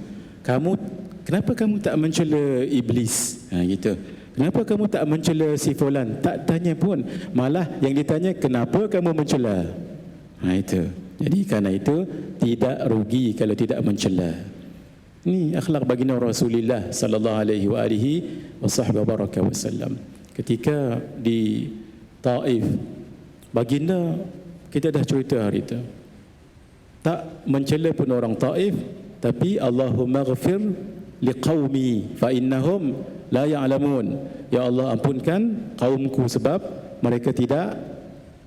kenapa kamu tak mencela iblis? Gitu. Kenapa kamu tak mencela si fulan? Tak tanya pun. Malah yang ditanya, kenapa kamu mencela? Itu. Jadi kerana itu tidak rugi kalau tidak mencela. Ini akhlak baginda Rasulullah sallallahu alaihi wasallam. Ketika di Taif, baginda, kita dah cerita hari itu, tak mencela pun orang Taif, tapi Allahumma ghafir liqaumi fa innahum la ya'lamun. Ya Allah, ampunkan kaumku sebab mereka tidak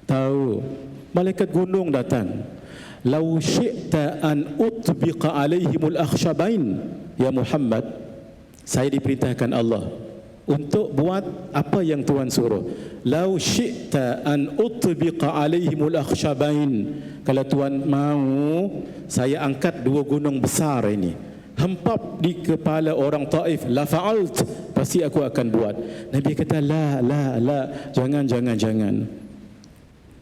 tahu. Malaikat gunung datang. Lau syi'ta an utbiqa alaihimul akhshabain ya Muhammad, saya diperintahkan Allah untuk buat apa yang Tuhan suruh. Lau syi'ta an utbiqa alaihimul akhshabain, kalau Tuhan mau saya angkat dua gunung besar ini, hempap di kepala orang Taif, la fa'alt, pasti aku akan buat. Nabi kata la, jangan.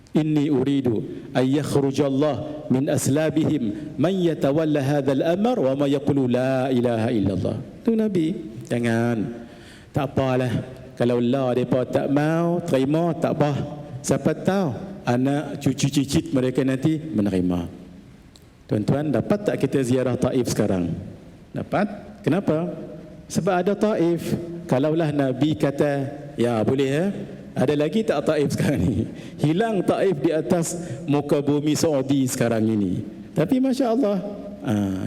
Inni uridu ay yakhrujallah min aslabihim man yatawalla hadzal amr wa ma yaqulu la ilaha illallah. Tu Nabi, jangan. Tak apalah kalau Allah depa tak mau terima, tak apa. Siapa tahu anak cucu cicit mereka nanti menerima. Tuan-tuan, dapat tak kita ziarah Taif sekarang? Dapat. Kenapa? Sebab ada Taif. Kalaulah Nabi kata ya boleh ya, ada lagi tak Taif sekarang ni? Hilang Taif di atas muka bumi Saudi sekarang ini. Tapi Masya Allah,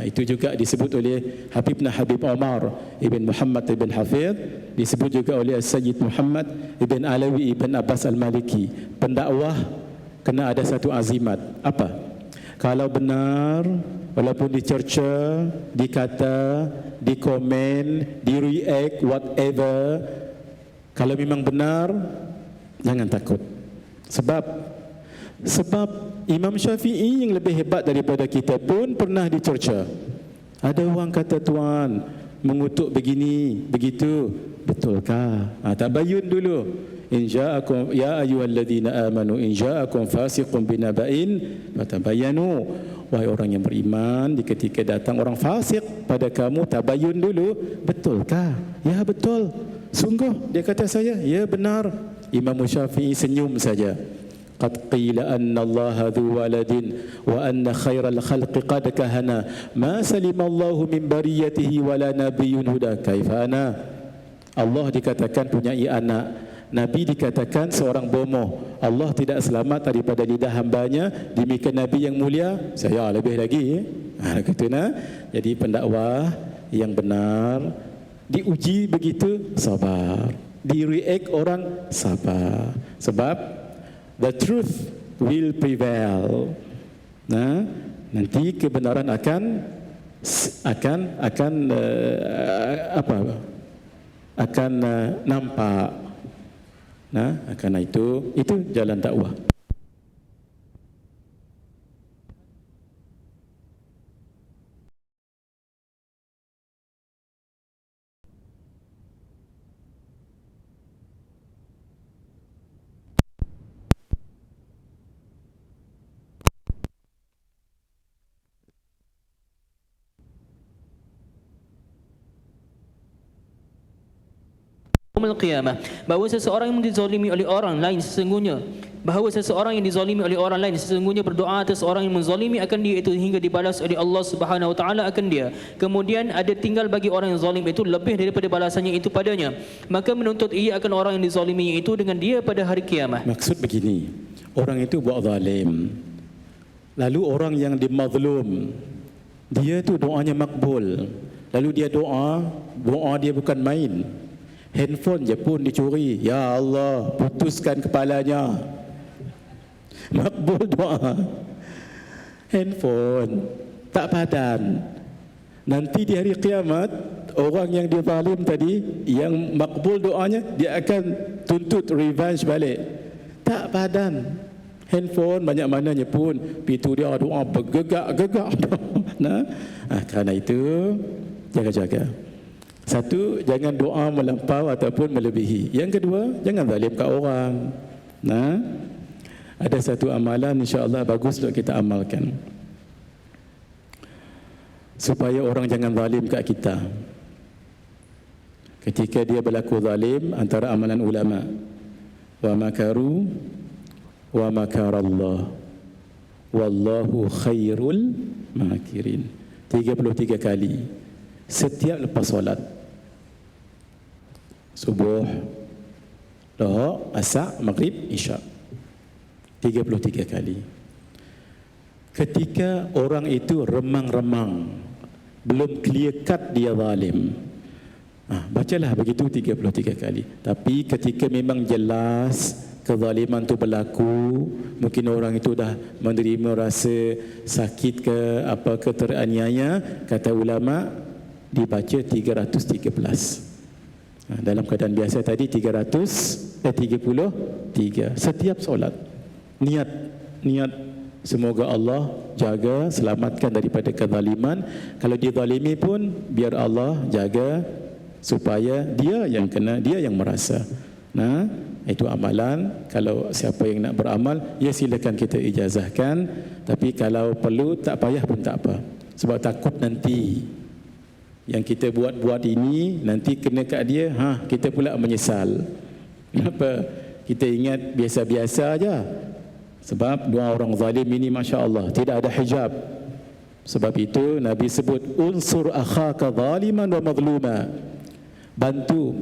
itu juga disebut oleh Habibna Habib Omar Ibn Muhammad Ibn Hafidh, disebut juga oleh Sayyid Muhammad Ibn Alawi Ibn Abbas Al-Maliki. Pendakwah kena ada satu azimat. Apa? Kalau benar, walaupun dicerca, dikata, dikomen, di-react, whatever, kalau memang benar, jangan takut. Sebab Imam Syafi'i yang lebih hebat daripada kita pun pernah dicerca. Ada orang kata Tuan mengutuk begini, begitu. Betulkah? Tabayyun dulu. In ja'akum ya ayyuhalladzina amanu in ja'akum fasiqun binaba'in fatabayyanu. Wahai orang yang beriman, di ketika datang orang fasik pada kamu, tabayyun dulu. Betulkah? Ya betul. Sungguh dia kata saya, ya benar. Imam Syafi'i senyum saja. Qad qila anna Allah dhu waladin wa anna khairal khalqi qad kahana ma salima Allah min bariyatihi wa la nabiyyun huda kaifa ana. Allah dikatakan punya anak, Nabi dikatakan seorang bomoh. Allah tidak selamat daripada lidah hambanya, demikian Nabi yang mulia saya lebih lagi. Jadi pendakwah yang benar diuji begitu, sabar. Di-react orang, sabar. Sebab the truth will prevail. Nanti kebenaran akan akan nampak. Nah, karena itu jalan dakwah. Yaumul qiyamah, bahawa seseorang yang dizalimi oleh orang lain sesungguhnya berdoa atas orang yang menzalimi akan dia itu hingga dibalas oleh Allah Subhanahu wa taala akan dia. Kemudian ada tinggal bagi orang yang zalim itu lebih daripada balasannya itu padanya, maka menuntut ia akan orang yang dizaliminya itu dengan dia pada hari kiamat. Maksud begini, orang itu buat zalim, lalu orang yang dimazlum, dia tu doanya makbul, lalu dia doa dia bukan main. Handphone je pun dicuri, ya Allah putuskan kepalanya. Makbul doa. Handphone tak padan. Nanti di hari kiamat, orang yang dizalim tadi, yang makbul doanya, dia akan tuntut revenge balik. Tak padan. Handphone banyak mananya pun, pintu dia doa bergegak-gegak. Nah, kerana itu jaga-jaga. Satu, jangan doa melampau ataupun melebihi. Yang kedua, jangan zalim kat orang. Nah, ada satu amalan insya-Allah bagus untuk kita amalkan, supaya orang jangan zalim kat kita. Ketika dia berlaku zalim, antara amalan ulama, wa makaru wa makarallah wallahu khairul makirin. 33 kali setiap lepas solat subuh, Zuhur, Asar, Maghrib, Isyak. 33 kali. Ketika orang itu remang-remang, belum clear cut dia zalim, bacalah begitu 33 kali. Tapi ketika memang jelas kezaliman itu berlaku, mungkin orang itu dah menerima rasa sakit ke apa ke, teraniaya, kata ulama dibaca 313. Dalam keadaan biasa tadi 33 setiap solat. Niat semoga Allah jaga, selamatkan daripada kezaliman. Kalau dizalimi pun biar Allah jaga supaya dia yang kena, dia yang merasa. Nah, itu amalan. Kalau siapa yang nak beramal, ya silakan kita ijazahkan. Tapi kalau perlu tak payah pun tak apa. Sebab takut nanti yang kita buat ini nanti kena kat dia, kita pula menyesal. Kenapa? Kita ingat biasa-biasa aja. Sebab dua orang zalim ini masya-Allah tidak ada hijab. Sebab itu Nabi sebut unsur akhaka zaliman wa mazluma. Bantu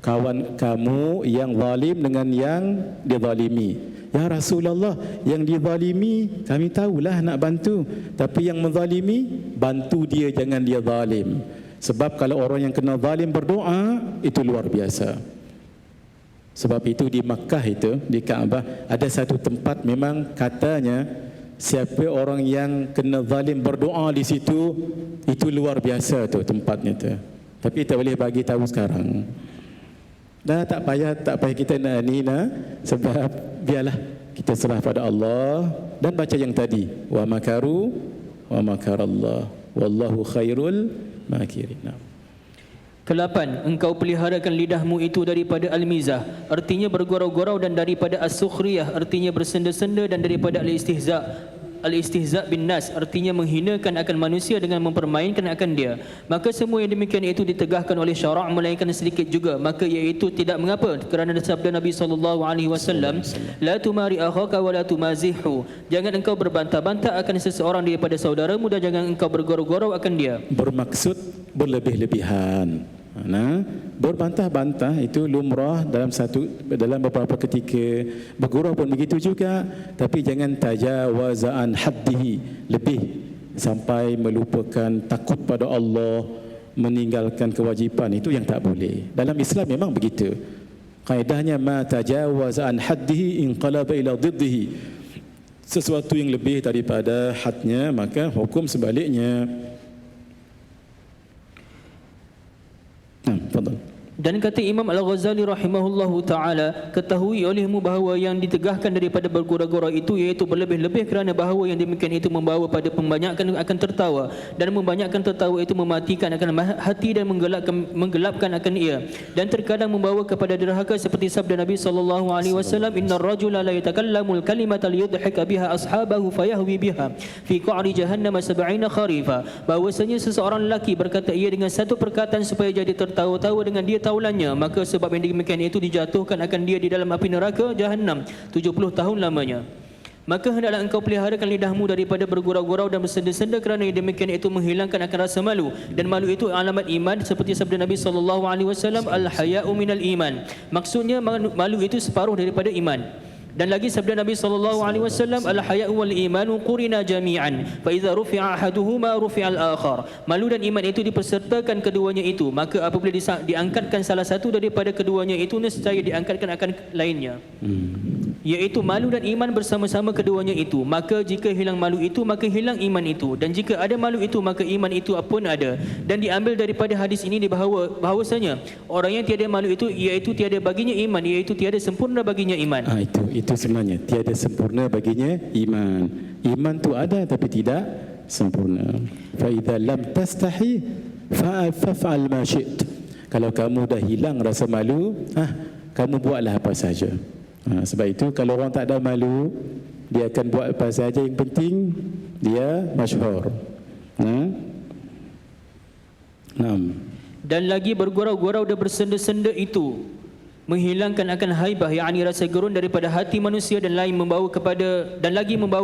kawan kamu yang zalim dengan yang dizalimi. Ya Rasulullah, yang dizalimi kami tahulah nak bantu, tapi yang menzalimi bantu dia, jangan dia zalim. Sebab kalau orang yang kena zalim berdoa, itu luar biasa. Sebab itu di Makkah itu, di Kaabah, ada satu tempat memang katanya siapa orang yang kena zalim berdoa di situ, itu luar biasa tu tempatnya tu. Tapi tak boleh bagi tahu sekarang. Dah tak payah kita nak sebab biarlah kita serah pada Allah dan baca yang tadi, wa makaru wa makarallah wallahu khairul makirin. Ke-8, engkau peliharakan lidahmu itu daripada al-mizah, artinya bergurau-gurau, dan daripada as-sukhriyah, artinya bersenda-senda, dan daripada al-istihza bin nas, artinya menghinakan akan manusia dengan mempermainkan akan dia. Maka semua yang demikian itu ditegahkan oleh syarak, melainkan sedikit juga, maka iaitu tidak mengapa, kerana sabda Nabi SAW, la tumari akhaka wa la tumazihu, jangan engkau berbantah-bantah akan seseorang daripada saudaramu, dan jangan engkau bergurau-gurau akan dia. Bermaksud berlebih-lebihan. Berbantah-bantah itu lumrah dalam beberapa ketika. Bergurau pun begitu juga, tapi jangan tajawazan haddihi, lebih sampai melupakan takut pada Allah, meninggalkan kewajipan, itu yang tak boleh. Dalam Islam memang begitu. Kaedahnya ma tajawazan haddihi inqalaba ila diddihi. Sesuatu yang lebih daripada hadnya, maka hukum sebaliknya. Fadal. Dan kata Imam Al-Ghazali rahimahullahu ta'ala, ketahui olehmu bahawa yang ditegahkan daripada bergurau-gurau itu iaitu berlebih-lebih kerana bahawa yang demikian itu membawa pada pembanyakkan akan tertawa, dan membanyakkan tertawa itu mematikan akan hati dan menggelapkan akan ia, dan terkadang membawa kepada derhaka seperti sabda Nabi SAW, innar rajula la yatakallamul kalimata liyudhika biha ashabahu fayahwi biha fi qa'ri jahannam 70 kharifa. Bahawasanya seseorang lelaki berkata ia dengan satu perkataan supaya jadi tertawa-tawa dengan dia taulannya, maka sebab yang demikian itu dijatuhkan akan dia di dalam api neraka Jahannam 70 tahun lamanya. Maka hendaklah engkau peliharakan lidahmu daripada bergurau-gurau dan bersenda-senda, kerana yang demikian itu menghilangkan akan rasa malu, dan malu itu alamat iman seperti sabda Nabi SAW, al-haya'u minal iman. Maksudnya malu itu separuh daripada iman. Dan lagi sabda Nabi SAW, al-haya'u wal imanu qurina jami'an fa idza rufi'a ahaduhuma rufi'al akhar. Malu dan iman itu dipersertakan keduanya itu, maka apabila diangkatkan salah satu daripada keduanya itu, nescaya diangkatkan akan lainnya. Iaitu malu dan iman bersama-sama keduanya itu. Maka jika hilang malu itu, maka hilang iman itu, dan jika ada malu itu, maka iman itu pun ada. Dan diambil daripada hadis ini bahawasanya orang yang tiada malu itu iaitu tiada baginya iman, iaitu tiada sempurna baginya iman. Itu sebenarnya tiada sempurna baginya iman. Iman tu ada tapi tidak sempurna. Fa idza lam tastahi fa'al ma syi't. Kalau kamu dah hilang rasa malu, kamu buatlah apa saja. Sebab itu kalau orang tak ada malu, dia akan buat apa saja, yang penting dia masyhur. Dan lagi bergurau-gurau dan bersenda-senda itu menghilangkan akan haibah, yakni rasa gerun daripada hati manusia, dan membawa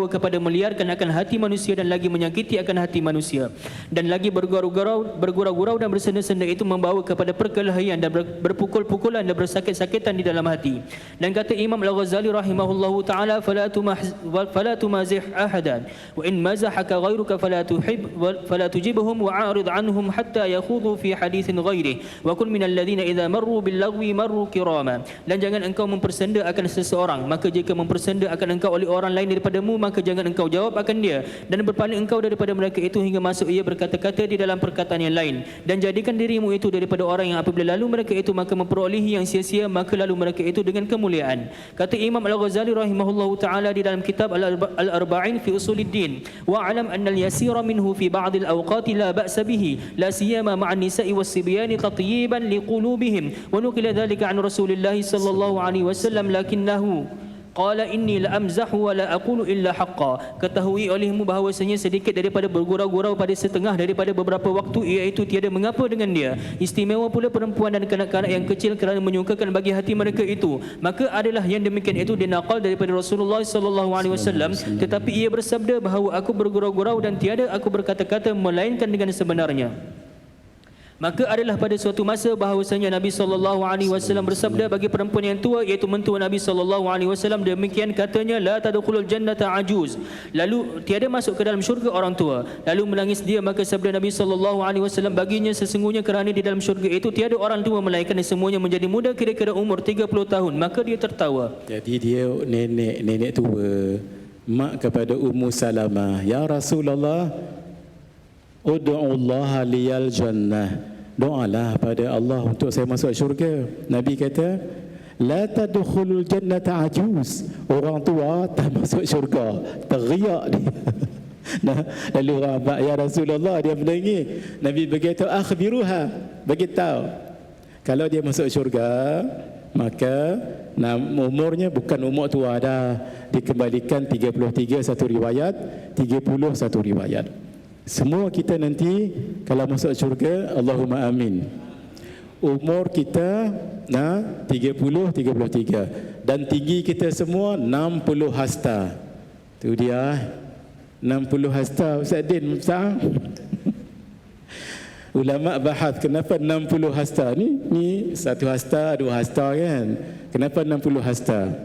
kepada meliarkan akan hati manusia, dan lagi menyakiti akan hati manusia. Dan lagi bergurau-gurau dan bersenda-senda itu membawa kepada perkelahian dan berpukul-pukulan dan bersakit-sakitan di dalam hati. Dan kata Imam Al-Ghazali rahimahullahu ta'ala, fala tumazih ahadan wa in mazahaka ghairuka fala tujibhum wa a'rid anhum hatta yakhudu fi hadithin ghairih wa kun minal ladhina idza marru bil lagwi marru kirama. Dan jangan engkau mempersenda akan seseorang, maka jika mempersenda akan engkau oleh orang lain daripadamu, maka jangan engkau jawab akan dia, dan berpaling engkau daripada mereka itu hingga masuk ia berkata-kata di dalam perkataan yang lain. Dan jadikan dirimu itu daripada orang yang apabila lalu mereka itu maka memperolehi yang sia-sia, maka lalu mereka itu dengan kemuliaan. Kata Imam Al-Ghazali rahimahullahu ta'ala di dalam kitab Al-Arba'in fi Usuluddin, wa alam anna al-yasira minhu fi ba'd al-awqati la ba'sa bihi la siyama ma'an nisa'i was-sibyani tatyiban liqulubihim, wa nuqila dhalika an Rasulullah sallallahu alaihi wasallam lakinnahu qala inni la amzahu wa la aqulu illa haqqa. Ketahui olehmu bahawasanya sedikit daripada bergurau-gurau pada setengah daripada beberapa waktu, iaitu tiada mengapa dengan dia. Istimewa pula perempuan dan kanak-kanak yang kecil kerana menyukakan bagi hati mereka itu, maka adalah yang demikian itu dinaqal daripada Rasulullah sallallahu alaihi wasallam. Tetapi ia bersabda bahawa aku bergurau-gurau dan tiada aku berkata-kata melainkan dengan sebenarnya. Maka adalah pada suatu masa bahawasanya Nabi SAW bersabda bagi perempuan yang tua, iaitu mentua Nabi SAW, demikian katanya, la tadkhulul jannata ajuz, lalu tiada masuk ke dalam syurga orang tua. Lalu menangis dia, maka sabda Nabi SAW baginya, sesungguhnya kerana di dalam syurga itu tiada orang tua melainkan semuanya menjadi muda, kira-kira umur 30 tahun. Maka dia tertawa. Jadi dia nenek tua, mak kepada Ummu Salamah, ya Rasulullah, ud'ullaha liyal jannah, doalah pada Allah untuk saya masuk syurga. Nabi kata, la tadkhulul jannata ajuz, orang tua tak masuk syurga. Teriak dia. Lalu orang, ya Rasulullah, dia menangis. Nabi berkata, akhbiruha, beritahu kalau dia masuk syurga, maka umurnya bukan umur tua dah, dikembalikan 33 satu riwayat, 30 satu riwayat. Semua kita nanti kalau masuk syurga, Allahumma amin, umur kita 33 dan tinggi kita semua 60 hasta. Tu dia 60 hasta. Ustaz Din, ulama bahas kenapa 60 hasta ni satu hasta, dua hasta kan, kenapa 60 hasta?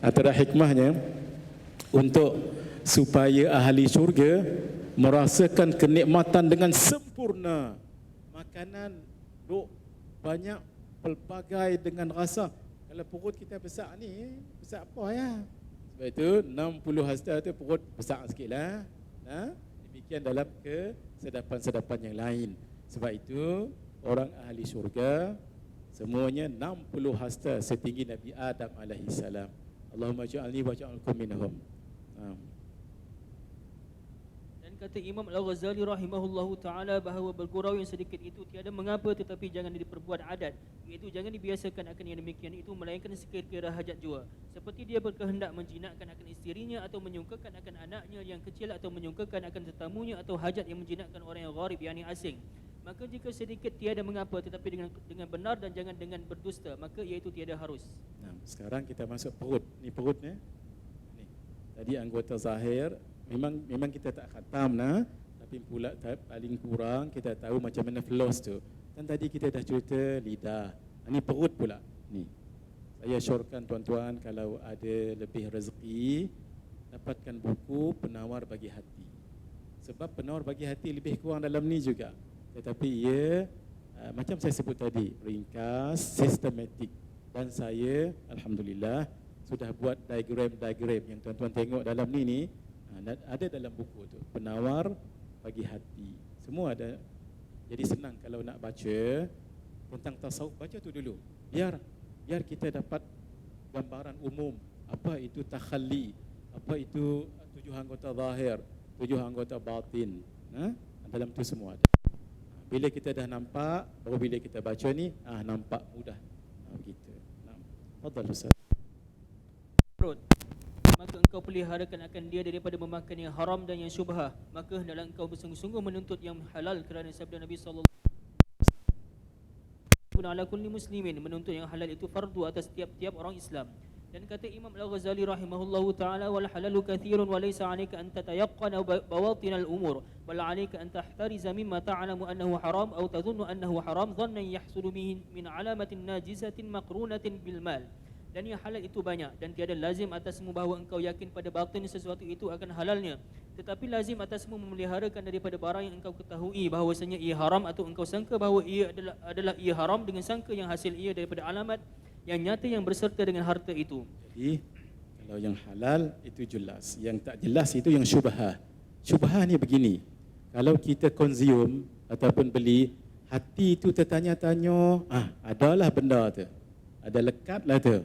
Antara hikmahnya untuk supaya ahli syurga merasakan kenikmatan dengan sempurna. Makanan banyak pelbagai dengan rasa. Kalau perut kita besar ni, besar apa ya? Sebab itu 60 hasta tu perut besar sikitlah. Demikian dalam kesedapan-sedapan yang lain. Sebab itu orang ahli syurga semuanya 60 hasta setinggi Nabi Adam alaihi salam. Allahumma ja'alni wa ja'alkum minhum. Dan kata Imam Al-Ghazali rahimahullahu ta'ala bahawa bergurau yang sedikit itu tiada mengapa, tetapi jangan diperbuat adat, iaitu jangan dibiasakan akan yang demikian itu, melainkan sekira-kira hajat jua, seperti dia berkehendak menjinakkan akan isterinya, atau menyungkakan akan anaknya yang kecil, atau menyungkakan akan tetamunya, atau hajat yang menjinakkan orang yang gharib, yakni asing. Maka jika sedikit tiada mengapa, tetapi dengan benar dan jangan dengan berdusta, maka iaitu tiada harus. Nah, sekarang kita masuk perut. Ni perutnya. Ni. Tadi anggota zahir memang kita tak khatam nah, tapi pula paling kurang kita tahu macam mana floss tu. Dan tadi kita dah cerita lidah. Ini perut pula. Ni. Saya syorkan tuan-tuan kalau ada lebih rezeki, dapatkan buku penawar bagi hati. Sebab penawar bagi hati lebih kurang dalam ni juga. Tetapi ia macam saya sebut tadi, ringkas, sistematik. Dan saya alhamdulillah sudah buat diagram yang tuan-tuan tengok dalam ni ada dalam buku tu, penawar bagi hati. Semua ada. Jadi senang kalau nak baca tentang tasawuf, baca tu dulu. Biar kita dapat gambaran umum apa itu takhalli, apa itu 7 anggota zahir, 7 anggota batin. Dalam tu semua ada. Bila kita dah nampak, baru bila kita baca ni, nampak mudah. Begitu. Fadhal Ustaz. Perut. Maka engkau peliharakan akan dia daripada memakan yang haram dan yang syubhah. Maka hendaklah engkau bersungguh-sungguh menuntut yang halal, kerana sabda Nabi sallallahu alaihi wasallam, ala kulli muslimin, menuntut yang halal itu fardu atas tiap-tiap orang Islam. Dan kata Imam Al-Ghazali rahimahullahu ta'ala, wal halalu kathirun wa laysa 'alayka an tatayaqqana bawatin al-umur, bal 'alayka an tahtariza mimma ta'lamu annahu haram aw tadhunnu annahu haram dhannan yahsulu bihi min 'alamatin najisatin maqrunatin bil mal. Dan yang halal itu banyak, dan tiada lazim atasmu bahawa engkau yakin pada batin sesuatu itu akan halalnya, tetapi lazim atasmu memeliharakan daripada barang yang engkau ketahui bahawasanya ia haram, atau engkau sangka bahawa ia adalah ia haram dengan sangka yang hasil ia daripada alamat yang nyata yang berserta dengan harta itu. Jadi kalau yang halal itu jelas, yang tak jelas itu yang syubhah. Syubhah ni begini, kalau kita consume ataupun beli, hati itu tertanya-tanya, adalah benda tu, ada lekat lah tu.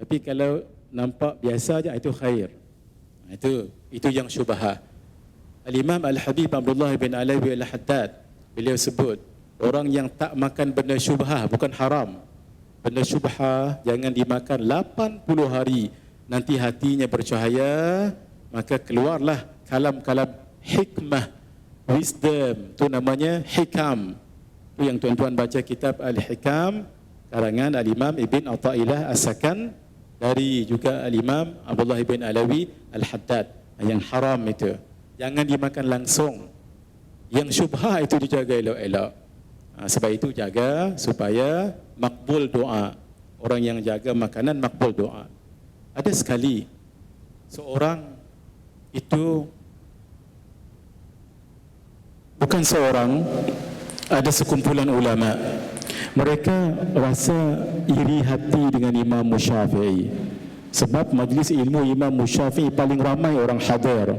Tapi kalau nampak biasa je, itu khair. Itu yang syubhah. Al-Imam Al-Habib Abdullah bin Alawi Al-Haddad, beliau sebut, orang yang tak makan benda syubhah, bukan haram, benda syubhah jangan dimakan 80 hari, nanti hatinya bercahaya, maka keluarlah kalam-kalam hikmah, wisdom, tu namanya hikam. Tu yang tuan-tuan baca kitab Al-Hikam karangan Al-Imam Ibn Athaillah As-Sakan, dari juga Al-Imam Abdullah bin Alawi Al-Haddad. Yang haram itu jangan dimakan langsung, yang syubhah itu dijaga elok-elok. Sebab itu jaga supaya makbul doa. Orang yang jaga makanan makbul doa. Ada sekali seorang itu, bukan seorang, ada sekumpulan ulama. Mereka rasa iri hati dengan Imam Syafi'i, sebab majlis ilmu Imam Syafi'i paling ramai orang hadir.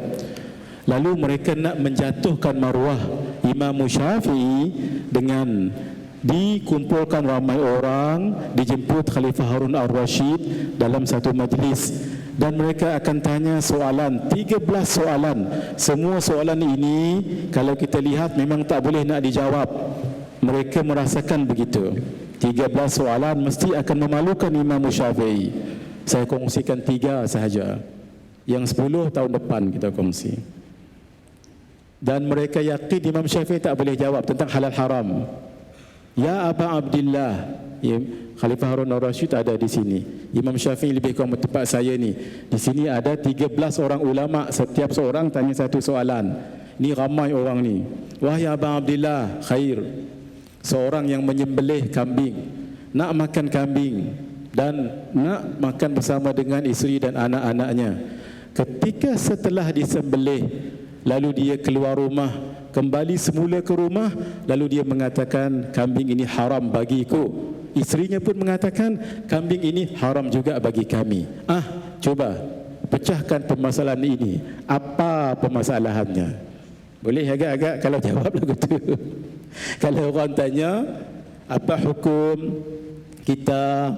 Lalu mereka nak menjatuhkan maruah Imam Syafi'i dengan dikumpulkan ramai orang, dijemput Khalifah Harun Ar-Rashid dalam satu majlis, dan mereka akan tanya soalan, 13 soalan. Semua soalan ini kalau kita lihat memang tak boleh nak dijawab. Mereka merasakan begitu. 13 soalan mesti akan memalukan Imam Syafi'i. Saya kongsikan 3 sahaja. Yang 10 tahun depan kita kongsi. Dan mereka yakin Imam Syafi'i tak boleh jawab tentang halal haram. Ya Aba Abdillah, Khalifah Harun Ar-Rashid ada di sini. Imam Syafi'i lebih kurang tempat saya ni. Di sini ada 13 orang ulama, setiap seorang tanya satu soalan. Ni ramai orang ni. Wahai Aba Abdillah, khair. Seorang yang menyembelih kambing, nak makan kambing dan nak makan bersama dengan isteri dan anak-anaknya. Ketika setelah disembelih, lalu dia keluar rumah, kembali semula ke rumah, lalu dia mengatakan kambing ini haram bagiku. Isterinya pun mengatakan kambing ini haram juga bagi kami. Coba pecahkan permasalahan ini. Apa permasalahannya? Boleh agak-agak kalau jawab lagu tu. Kalau orang tanya, apa hukum kita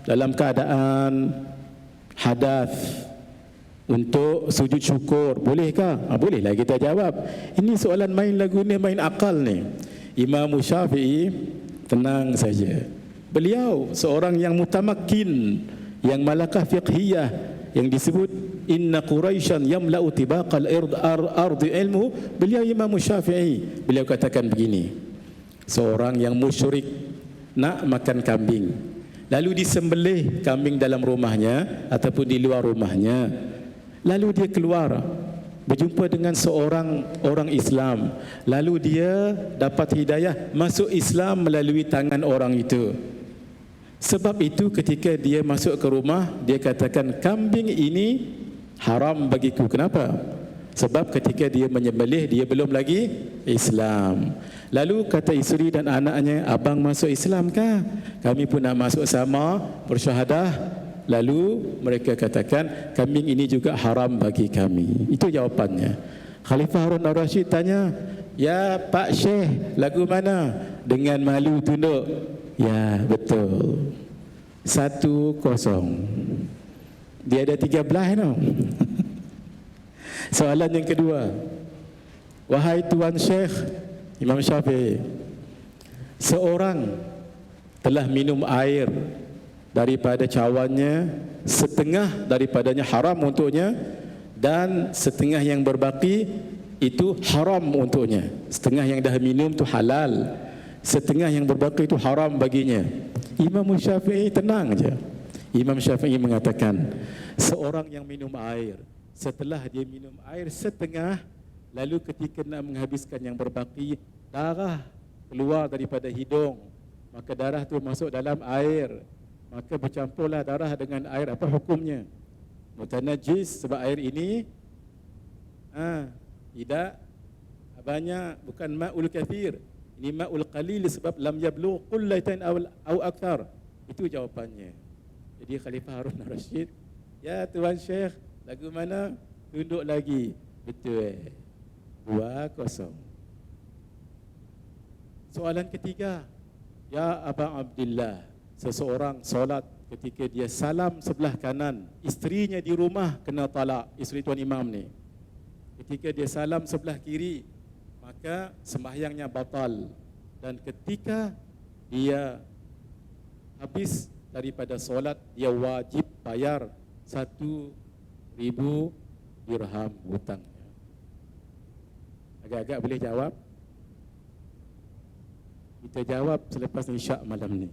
dalam keadaan hadas untuk sujud syukur? Bolehkah? Bolehlah kita jawab. Ini soalan main lagu ni, main akal ni. Imam Syafi'i tenang saja. Beliau seorang yang mutamakin, yang malakah fiqhiyah, yang disebut inna Quraisyan yamla'u tibaqal ardi ilmu. Beliau Imam Syafi'i, beliau katakan begini, seorang yang musyrik nak makan kambing, lalu disembelih kambing dalam rumahnya ataupun di luar rumahnya, lalu dia keluar berjumpa dengan seorang orang Islam, lalu dia dapat hidayah masuk Islam melalui tangan orang itu. Sebab itu ketika dia masuk ke rumah, dia katakan kambing ini haram bagiku. Kenapa? Sebab ketika dia menyembelih, dia belum lagi Islam. Lalu kata isteri dan anaknya, abang masuk Islam kah? Kami pun nak masuk sama, bersyahadah. Lalu mereka katakan kambing ini juga haram bagi kami. Itu jawapannya. Khalifah Harun al-Rashid tanya, ya Pak Syekh, lagu mana? Dengan malu tunduk. Ya betul, 1-0. Dia ada 13 no? Soalan yang kedua, wahai Tuan Syekh Imam Syafi'i, seorang telah minum air daripada cawannya, setengah daripadanya haram untuknya, dan setengah yang berbaki itu haram untuknya. Setengah yang dah minum itu halal, setengah yang berbaki itu haram baginya. Imam Syafi'i tenang je. Imam Syafi'i mengatakan, seorang yang minum air, setelah dia minum air setengah, lalu ketika nak menghabiskan yang berbaki, darah keluar daripada hidung, maka darah itu masuk dalam air, maka bercampurlah darah dengan air. Apa hukumnya? Mutanajis, sebab air ini tidak banyak, bukan ma'ul kathir, ini ma'ul qalil, sebab lam yablu qullatan aw akthar. Itu jawapannya. Jadi Khalifah Harun al-Rashid, ya Tuan Syekh, lagu mana? Tunduk lagi. Betul. 2-0. Soalan ketiga, ya Aba Abdillah, seseorang solat ketika dia salam sebelah kanan, isterinya di rumah kena talak, isteri Tuan Imam ni. Ketika dia salam sebelah kiri, maka sembahyangnya batal. Dan ketika dia habis daripada solat, dia wajib bayar 1,000 dirham hutangnya. Agak-agak boleh jawab? Kita jawab selepas isyak malam ni.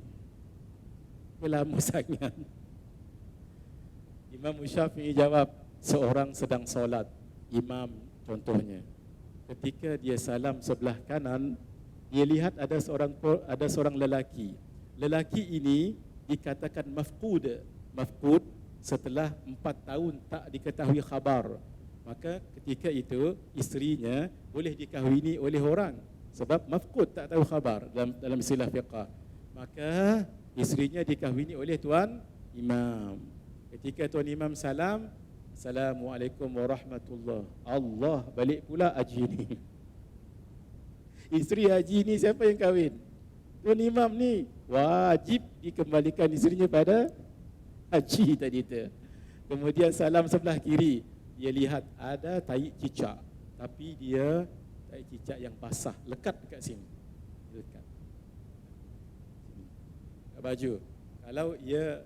Lama sangat. Imam Syafi'i jawab, seorang sedang solat, imam contohnya, ketika dia salam sebelah kanan, dia lihat ada seorang lelaki. Lelaki ini dikatakan mafqud. Mafqud setelah 4 tahun tak diketahui khabar. Maka ketika itu isterinya boleh dikahwini oleh orang, sebab mafqud, tak tahu khabar dalam istilah fiqh. Maka isterinya dikahwini oleh Tuan Imam. Ketika Tuan Imam salam, Assalamualaikum warahmatullahi, Allah balik pula haji ni. Isteri haji ni siapa yang kahwin? Tuan Imam ni. Wajib dikembalikan isterinya pada haji tadi tu. Kemudian salam sebelah kiri, dia lihat ada tai cicak, tapi dia tai cicak yang basah, lekat dekat sini. Lekat baju. Kalau ia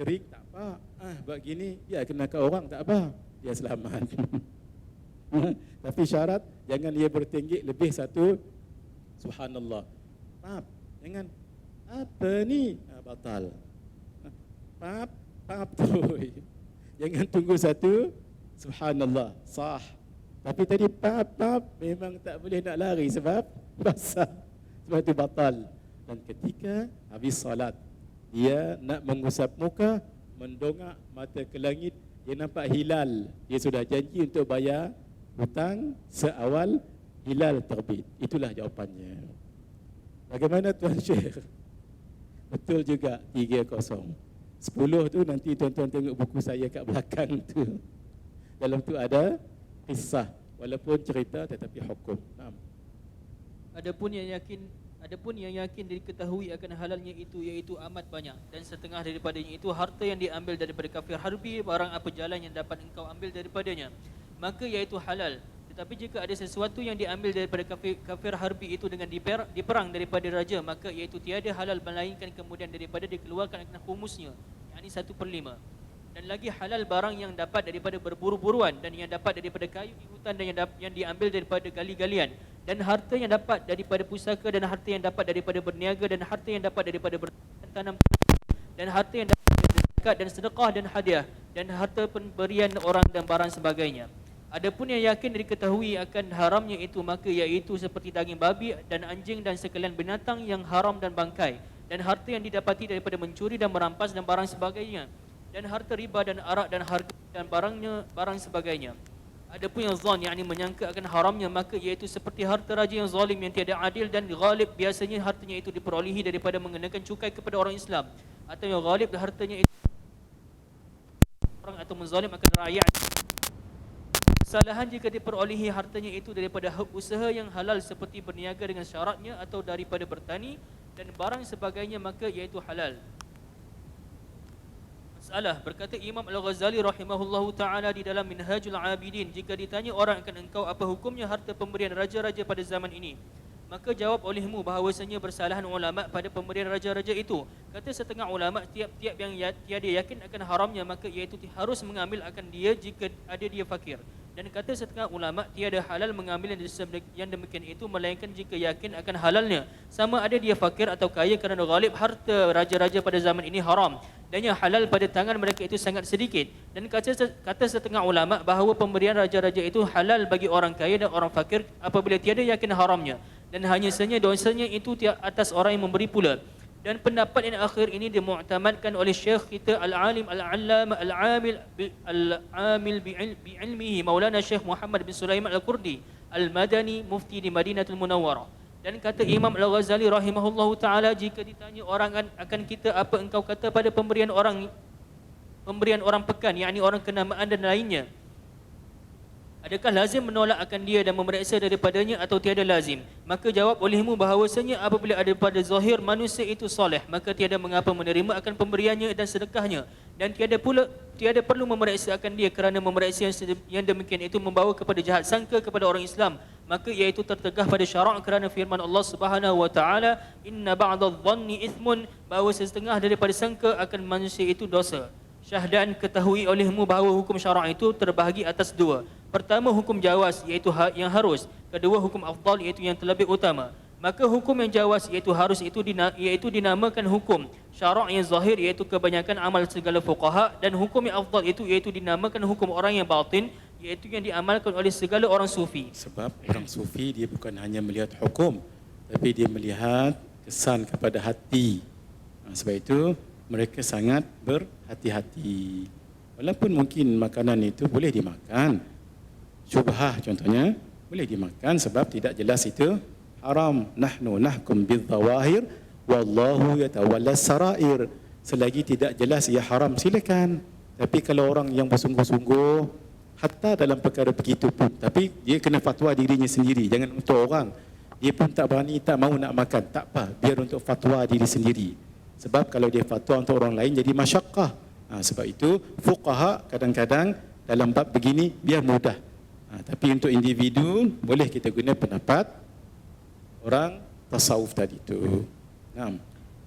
kering tak apa, buat gini, dia kena kat orang tak apa, dia selamat. Tapi syarat jangan dia bertinggik lebih 1 subhanallah. Maaf, jangan apa ni, batal. Maaf tu. Jangan tunggu 1 subhanallah, sah. Tapi tadi maaf memang tak boleh nak lari sebab basah. Sebab itu batal. Dan ketika habis salat, dia nak mengusap muka, mendongak mata ke langit, dia nampak hilal. Dia sudah janji untuk bayar hutang seawal hilal terbit. Itulah jawapannya. Bagaimana Tuan Syekh? Betul juga, 3-0. 10 tu nanti tuan-tuan tengok buku saya kat belakang tu. Dalam tu ada kisah, walaupun cerita tetapi hukum. Naam. Adapun yang yakin Adapun yang yakin diketahui akan halalnya itu iaitu amat banyak, dan setengah daripadanya itu harta yang diambil daripada kafir harbi, barang apa jalan yang dapat engkau ambil daripadanya, maka iaitu halal. Tetapi jika ada sesuatu yang diambil daripada kafir harbi itu dengan diperang daripada raja, maka iaitu tiada halal melainkan kemudian daripada dikeluarkan akan khumusnya, yakni 1/5. Dan lagi halal barang yang dapat daripada berburu-buruan, dan yang dapat daripada kayu di hutan, dan yang diambil daripada gali-galian, dan harta yang dapat daripada pusaka, dan harta yang dapat daripada berniaga, dan harta yang dapat daripada bertanam, dan harta yang dapat daripada zakat dan sedekah dan hadiah, dan harta pemberian orang dan barang sebagainya. Adapun yang yakin diketahui akan haramnya itu, maka iaitu seperti daging babi dan anjing dan sekalian binatang yang haram dan bangkai, dan harta yang didapati daripada mencuri dan merampas dan barang sebagainya, dan harta riba dan arak dan harga dan barang sebagainya. Adapun yang zon, yakni menyangka akan haramnya, maka iaitu seperti harta raja yang zalim yang tiada adil dan ghalib, biasanya hartanya itu diperolehi daripada mengenakan cukai kepada orang Islam, atau yang ghalib hartanya itu orang atau menzalim akan rakyat. Kesalahan jika diperolehi hartanya itu daripada usaha yang halal seperti berniaga dengan syaratnya, atau daripada bertani dan barang sebagainya, maka iaitu halal. Masalah, berkata Imam Al-Ghazali rahimahullahu ta'ala di dalam Minhajul Abidin, jika ditanya orang akan engkau apa hukumnya harta pemberian raja-raja pada zaman ini, maka jawab olehmu bahawasanya bersalahan ulama pada pemberian raja-raja itu. Kata setengah ulama, tiap-tiap yang tiada yakin akan haramnya, maka iaitu harus mengambil akan dia jika ada dia fakir. Dan kata setengah ulama, tiada halal mengambil yang demikian itu melainkan jika yakin akan halalnya, sama ada dia fakir atau kaya, kerana ghalib harta raja-raja pada zaman ini haram, dan yang halal pada tangan mereka itu sangat sedikit. Dan kata setengah ulama bahawa pemberian raja-raja itu halal bagi orang kaya dan orang fakir apabila tiada yakin haramnya, dan hanya sahaja dosanya itu atas orang yang memberi pula. Dan pendapat yang akhir ini dimu'tamadkan oleh Syekh kita Al-Alim Al-Allama Al-Amil bi'ilmihi Maulana Syekh Muhammad bin Sulaiman Al-Qurdi Al-Madani, mufti di Madinatul Munawwarah. Dan kata Imam Al-Ghazali rahimahullahu ta'ala, jika ditanya orang akan kita apa engkau kata pada pemberian orang pekan, yakni orang kenamaan dan lainnya, adakah lazim menolak akan dia dan memeriksa daripadanya atau tiada lazim? Maka jawab olehmu bahawasanya apabila ada pada zahir manusia itu soleh, maka tiada mengapa menerima akan pemberiannya dan sedekahnya, dan tiada perlu memeriksa akan dia, kerana memeriksa yang demikian itu membawa kepada jahat sangka kepada orang Islam, maka iaitu tertegah pada syarak, kerana firman Allah Subhanahu wa taala, inna ba'dadh-dhanni ithmun, bahawa setengah daripada sangka akan manusia itu dosa. Syahdan, ketahui olehmu bahawa hukum syarak itu terbahagi atas dua. Pertama, hukum jawaz, iaitu yang harus. Kedua, hukum afdal, iaitu yang terlebih utama. Maka hukum yang jawaz, iaitu harus itu iaitu dinamakan hukum syarak yang zahir, iaitu kebanyakan amal segala fuqaha, dan hukum yang afdal itu iaitu dinamakan hukum orang yang batin, iaitu yang diamalkan oleh segala orang sufi. Sebab orang sufi dia bukan hanya melihat hukum, tapi dia melihat kesan kepada hati. Sebab itu mereka sangat berhati-hati. Walaupun mungkin makanan itu boleh dimakan, syubhah contohnya boleh dimakan sebab tidak jelas itu haram. Nahnu nahkum bidzawahir wallahu yatawallas sarair. Selagi tidak jelas ia haram, silakan. Tapi kalau orang yang bersungguh-sungguh, hatta dalam perkara begitu pun, tapi dia kena fatwa dirinya sendiri, jangan untuk orang. Dia pun tak berani, tak mahu nak makan, tak apa, biar untuk fatwa diri sendiri. Sebab kalau dia fatwa untuk orang lain jadi masyakkah. Sebab itu fuqaha kadang-kadang dalam bab begini biar mudah. Tapi untuk individu boleh kita guna pendapat orang tasawuf tadi itu.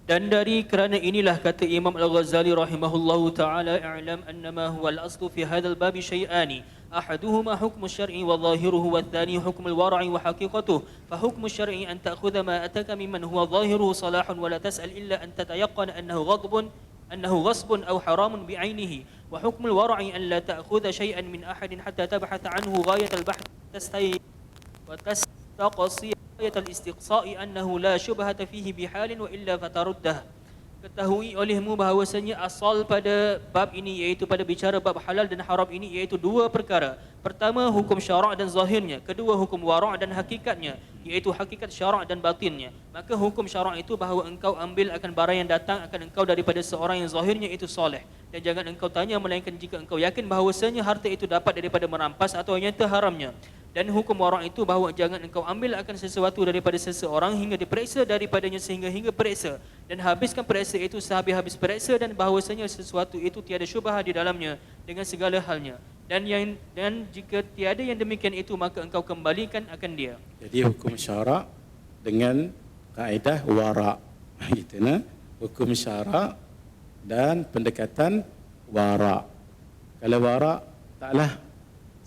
Dan dari kerana inilah kata Imam Al-Ghazali rahimahullahu ta'ala, i'lam annama huwa al-aslu fi hadzal bab syai'ani, ahaduhuma hukmu syar'i wa zahiruhu wa thani hukmu al-wara'i wa haqiqatuhu. Fa hukmu syar'i an ta'khudha ma ataka mimman huwa zahiruhu salahun wa la tas'al illa an tatayaqqana annahu ghasbun aw haramun bi'ainihi, wa hukmu al-wara'i an la ta'khudha shay'an min ahadin hatta tabhatha anhu ghayat al-bahth wa tastaqsi al-istiqsa'i annahu la syubhata fihi bihalin wa illa fataruddah. Ketahui olehmu bahawasanya asal pada bab ini, iaitu pada bicara bab halal dan haram ini, iaitu dua perkara. Pertama, hukum syarak dan zahirnya. Kedua, hukum wara' dan hakikatnya, iaitu hakikat syarak dan batinnya. Maka hukum syarak itu bahawa engkau ambil akan barang yang datang akan engkau daripada seorang yang zahirnya itu soleh. Dan jangan engkau tanya melainkan jika engkau yakin bahawasanya harta itu dapat daripada merampas atau nyata haramnya. Dan hukum wara' itu bahawa jangan engkau ambil akan sesuatu daripada seseorang hingga diperiksa daripadanya hingga periksa, dan habiskan periksa itu sehabis-habis periksa, dan bahawasanya sesuatu itu tiada syubhah di dalamnya dengan segala halnya. Dan jika tiada yang demikian itu, maka engkau kembalikan akan dia. Jadi hukum syarak dengan kaedah wara'. Gitu nah. Hukum syarak dan pendekatan wara'. Kalau wara' taklah,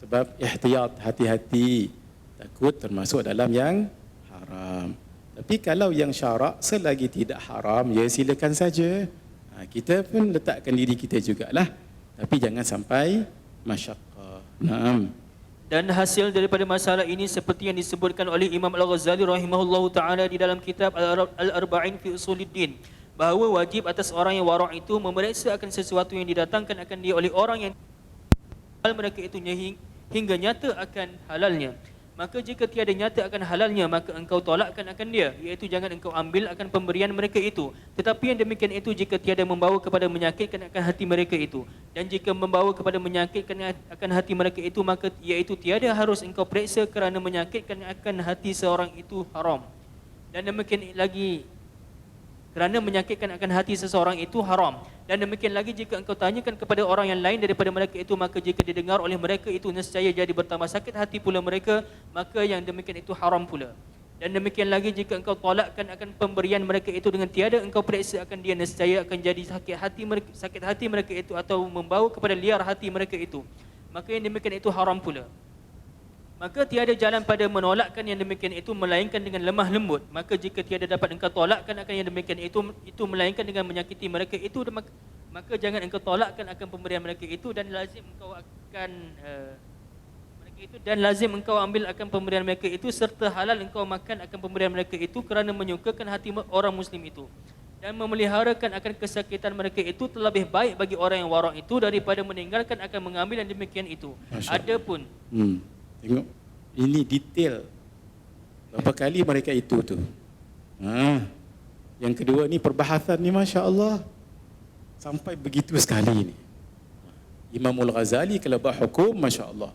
sebab ihtiyat, hati-hati, takut termasuk dalam yang haram. Tapi kalau yang syarak selagi tidak haram, ya silakan saja. Kita pun letakkan diri kita jugalah, tapi jangan sampai masyaqqah. Naam. Dan hasil daripada masalah ini seperti yang disebutkan oleh Imam Al-Ghazali rahimahullahu taala di dalam kitab Al-Arba'in fi Usuluddin, bahawa wajib atas orang yang wara' itu memeriksa akan sesuatu yang didatangkan akan dia oleh orang yang mereka itu hingga nyata akan halalnya. Maka jika tiada nyata akan halalnya, maka engkau tolakkan akan dia, iaitu jangan engkau ambil akan pemberian mereka itu. Tetapi yang demikian itu jika tiada membawa kepada menyakitkan akan hati mereka itu. Dan jika membawa kepada menyakitkan akan hati mereka itu, maka iaitu tiada harus engkau periksa, kerana menyakitkan akan hati seorang itu haram. Dan demikian lagi, kerana menyakitkan akan hati seseorang itu haram. Dan demikian lagi jika engkau tanyakan kepada orang yang lain daripada mereka itu, maka jika didengar oleh mereka itu nescaya jadi bertambah sakit hati pula mereka, maka yang demikian itu haram pula. Dan demikian lagi jika engkau tolakkan akan pemberian mereka itu dengan tiada engkau periksa akan dia, nescaya akan jadi sakit hati mereka itu, atau membawa kepada liar hati mereka itu, maka yang demikian itu haram pula. Maka tiada jalan pada menolakkan yang demikian itu melainkan dengan lemah lembut. Maka jika tiada dapat engkau tolakkan akan yang demikian itu melainkan dengan menyakiti mereka itu, maka jangan engkau tolakkan akan pemberian mereka itu, dan lazim engkau akan mereka itu, dan lazim engkau ambil akan pemberian mereka itu, serta halal engkau makan akan pemberian mereka itu, kerana menyukakan hati orang muslim itu dan memeliharakan akan kesakitan mereka itu terlebih baik bagi orang yang wara' itu daripada meninggalkan akan mengambil yang demikian itu. Adapun tengok, ini detail berapa kali mereka itu tu. Yang kedua ni perbahasan ni, Masya Allah, sampai begitu sekali ni. Imam Al-Ghazali kalau bab hukum, Masya Allah,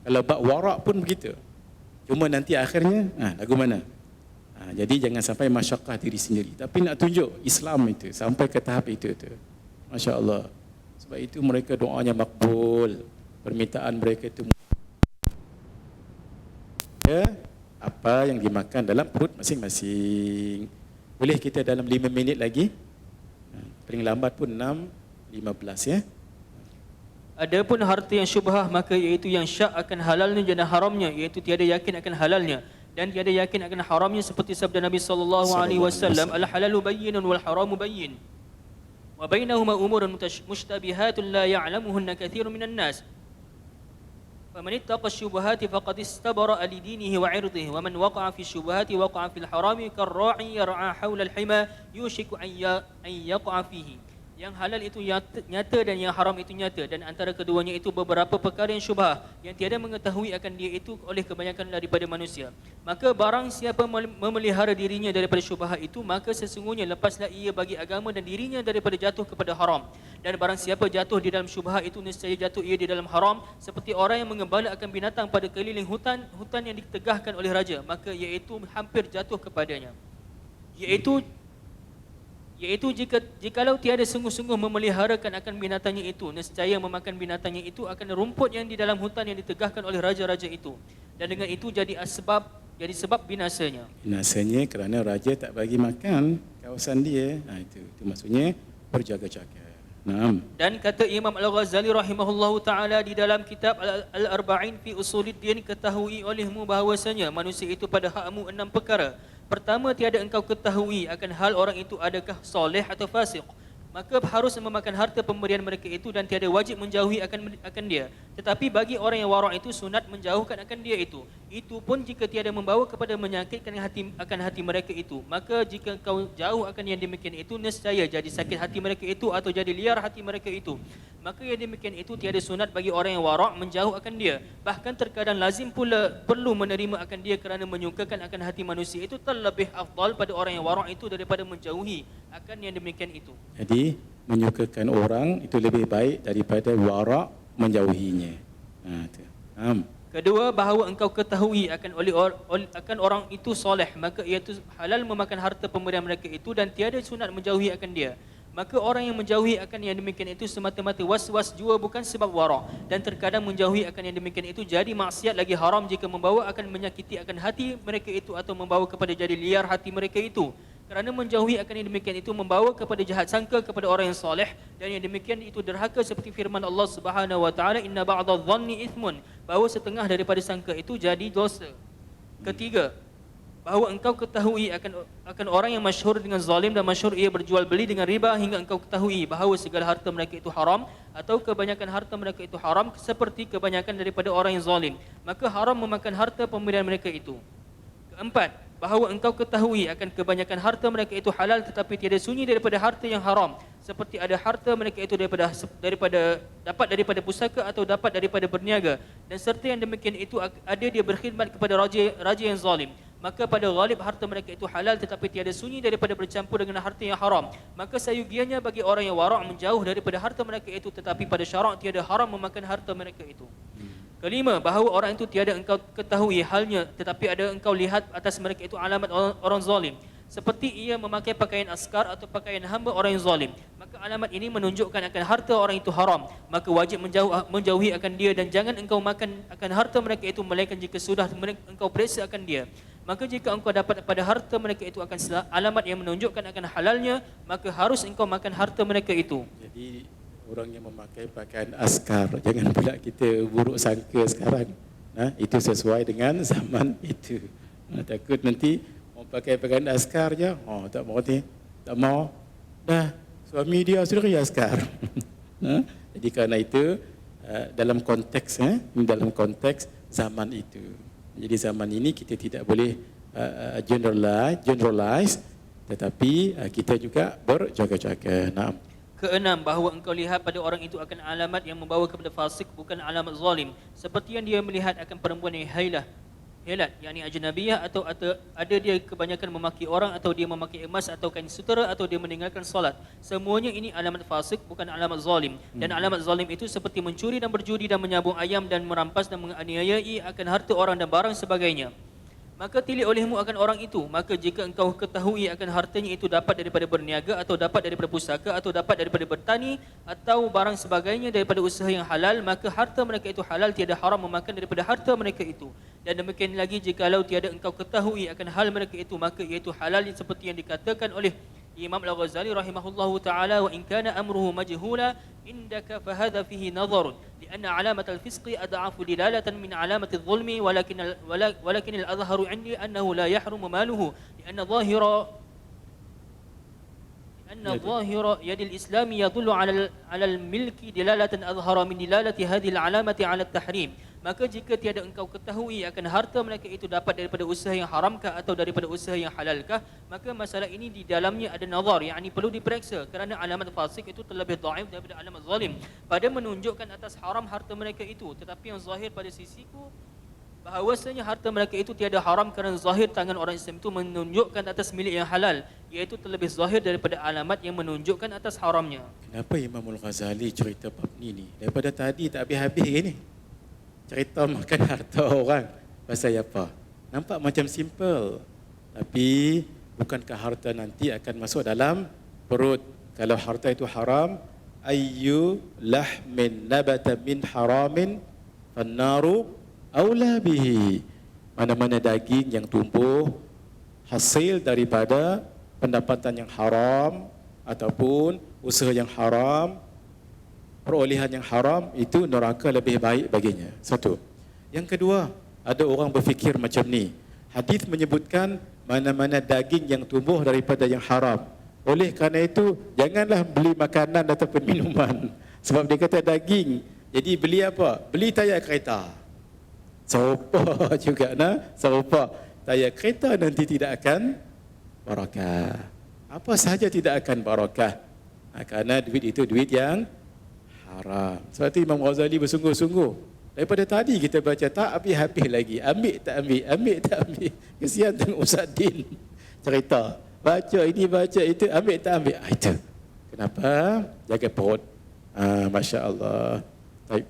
kalau bab wara' pun begitu. Cuma nanti akhirnya lagu mana. Jadi jangan sampai masyaqqah diri sendiri, tapi nak tunjuk Islam itu sampai ke tahap itu tu. Masya Allah. Sebab itu mereka doanya makbul, permintaan mereka itu apa yang dimakan dalam perut masing-masing. Boleh kita dalam 5 minit lagi? Paling lambat pun 6:15 ya. adapun harta yang syubhah, maka iaitu yang syak akan halalnya dan haramnya, iaitu tiada yakin akan halalnya dan tiada yakin akan haramnya, seperti sabda Nabi sallallahu alaihi wasallam, al halalu bayyinun wal haramu bayyin wa bainahuma umurun mushtabihatun la ya'lamuhunna katsirun minan nas. فمن اتقى الشبهات فقد استبرأ لدينه وعرضه ومن وقع في الشبهات وقع في الحرام كالراعي يرعى حول الحمى يوشك أن يقع فيه. Yang halal itu nyata dan yang haram itu nyata, dan antara keduanya itu beberapa perkara yang syubhah yang tiada mengetahui akan dia itu oleh kebanyakan daripada manusia. Maka barang siapa memelihara dirinya daripada syubhah itu, maka sesungguhnya lepaslah ia bagi agama dan dirinya daripada jatuh kepada haram. Dan barang siapa jatuh di dalam syubhah itu, nescaya jatuh ia di dalam haram, seperti orang yang mengembala akan binatang pada keliling hutan yang ditegahkan oleh raja, maka iaitu hampir jatuh kepadanya. Iaitu jikalau tiada sungguh-sungguh memeliharakan akan binatangnya itu, nescaya memakan binatangnya itu akan rumput yang di dalam hutan yang ditegahkan oleh raja-raja itu, dan dengan itu jadi sebab binasanya. Binasanya kerana raja tak bagi makan kawasan dia. Itu maksudnya berjaga-jaga. Naam. Dan kata Imam Al-Ghazali rahimahullahu taala di dalam kitab Al-Arba'in fi Usuluddin, ketahui olehmu bahawasanya manusia itu pada hakmu 6 perkara. Pertama, tiada engkau ketahui akan hal orang itu adakah soleh atau fasik, maka harus memakan harta pemberian mereka itu, dan tiada wajib menjauhi akan dia. Tetapi bagi orang yang wara' itu sunat menjauhkan akan dia itu. Itu pun jika tiada membawa kepada menyakitkan hati mereka itu. Maka jika kau jauh akan yang demikian itu, nescaya jadi sakit hati mereka itu atau jadi liar hati mereka itu. Maka yang demikian itu tiada sunat bagi orang yang wara' menjauh akan dia. Bahkan terkadang lazim pula perlu menerima akan dia, kerana menyukakan akan hati manusia itu terlebih afdal pada orang yang wara' itu daripada menjauhi akan yang demikian itu. Jadi menyukakan orang itu lebih baik daripada wara' menjauhinya. Kedua, bahawa engkau ketahui akan orang itu soleh, maka ia itu halal memakan harta pemberian mereka itu dan tiada sunat menjauhi akan dia. Maka orang yang menjauhi akan yang demikian itu semata-mata was-was jua bukan sebab wara', dan terkadang menjauhi akan yang demikian itu jadi maksiat lagi haram jika membawa akan menyakiti akan hati mereka itu atau membawa kepada jadi liar hati mereka itu. Kerana menjauhi akan yang demikian itu membawa kepada jahat sangka kepada orang yang soleh, dan yang demikian itu derhaka seperti firman Allah Subhanahu wa taala, inna ba'dadh-dhanni ithmun, bahawa setengah daripada sangka itu jadi dosa. Ketiga, bahawa engkau ketahui akan orang yang masyhur dengan zalim dan masyhur ia berjual beli dengan riba, hingga engkau ketahui bahawa segala harta mereka itu haram atau kebanyakan harta mereka itu haram seperti kebanyakan daripada orang yang zalim, maka haram memakan harta pemberian mereka itu. Keempat, bahawa engkau ketahui akan kebanyakan harta mereka itu halal tetapi tiada sunyi daripada harta yang haram, seperti ada harta mereka itu dapat daripada pusaka atau dapat daripada berniaga, dan serta yang demikian itu ada dia berkhidmat kepada raja yang zalim, maka pada ghalib harta mereka itu halal tetapi tiada sunyi daripada bercampur dengan harta yang haram, maka sayugianya bagi orang yang wara' menjauh daripada harta mereka itu, tetapi pada syarak tiada haram memakan harta mereka itu. Kelima, bahawa orang itu tiada engkau ketahui halnya tetapi ada engkau lihat atas mereka itu alamat orang zalim, seperti ia memakai pakaian askar atau pakaian hamba orang yang zalim, maka alamat ini menunjukkan akan harta orang itu haram, maka wajib menjauhi akan dia, dan jangan engkau makan akan harta mereka itu melainkan jika sudah engkau periksa akan dia. Maka jika engkau dapat pada harta mereka itu akan alamat yang menunjukkan akan halalnya, maka harus engkau makan harta mereka itu. Jadi orang yang memakai pakaian askar, jangan pula kita buruk sangka sekarang. Itu sesuai dengan zaman itu. Takut nanti orang pakai pakaian askar je, tak mau ni, tak mau. Dah suami dia sendiri askar. Jadi kerana itu dalam konteks zaman itu. Jadi zaman ini kita tidak boleh generalize, tetapi kita juga berjaga-jaga. Keenam, bahawa engkau lihat pada orang itu akan alamat yang membawa kepada fasik, bukan alamat zalim, seperti yang dia melihat akan perempuan yang helat, yakni ajnabiyah, atau ada dia kebanyakan memaki orang, atau dia memakai emas atau kain sutera, atau dia meninggalkan solat. Semuanya ini alamat fasik, bukan alamat zalim. Dan alamat zalim itu seperti mencuri dan berjudi dan menyabung ayam dan merampas dan menganiayai akan harta orang dan barang sebagainya. Maka tilik olehmu akan orang itu. Maka jika engkau ketahui akan hartanya itu dapat daripada berniaga, atau dapat daripada pusaka, atau dapat daripada bertani, atau barang sebagainya daripada usaha yang halal, maka harta mereka itu halal, tiada haram memakan daripada harta mereka itu. Dan demikian lagi jikalau tiada engkau ketahui akan hal mereka itu, maka iaitu halal seperti yang dikatakan oleh Imam Al-Ghazali rahimahullahu ta'ala, wa in kana amruhu majhula indaka fahadha fihi nadharun lianna alamat al-fisqi ad'afu dilalatan min alamat al-zulmi walakin al-azharu indi annahu la yahrumu maluhu lianna ظاهر يد الإسلام يدل على الملك دلالة أظهر من دلالة هذه العلامة على التحريم. Maka jika tiada engkau ketahui akan harta mereka itu dapat daripada usaha yang haramkah atau daripada usaha yang halalkah, maka masalah ini di dalamnya ada nazar, yakni perlu diperiksa, kerana alamat fasik itu terlebih dhaif daripada alamat zalim pada menunjukkan atas haram harta mereka itu. Tetapi yang zahir pada sisiku bahawasanya harta mereka itu tiada haram, kerana zahir tangan orang Islam itu menunjukkan atas milik yang halal, iaitu terlebih zahir daripada alamat yang menunjukkan atas haramnya. Kenapa Imam Al-Ghazali cerita bab ni? Daripada tadi tak habis-habis ni. Cerita makan harta orang. Pasal apa? Nampak macam simple. Tapi bukankah harta nanti akan masuk dalam perut? Kalau harta itu haram, ayyu lahmin nabata min haramin fannaru aula bihi. Mana-mana daging yang tumbuh hasil daripada pendapatan yang haram ataupun usaha yang haram, perolehan yang haram, itu neraka lebih baik baginya. Satu. Yang kedua, ada orang berfikir macam ni. Hadis menyebutkan mana-mana daging yang tumbuh daripada yang haram. Oleh kerana itu, janganlah beli makanan ataupun minuman. Sebab dia kata daging. Jadi beli apa? Beli tayar kereta. Serupa juga serupa. Tayar kereta nanti tidak akan barakah. Apa sahaja tidak akan barakah. Kerana duit itu duit yang haram. Sebab itu Imam Ghazali bersungguh-sungguh. Daripada tadi kita baca tak habis-habis lagi. Ambil tak ambil. Kesian tengok Ustaz Din cerita. Baca ini, baca itu, ambil tak ambil. Itu. Kenapa? Jaga perut. Masya Allah. Baik.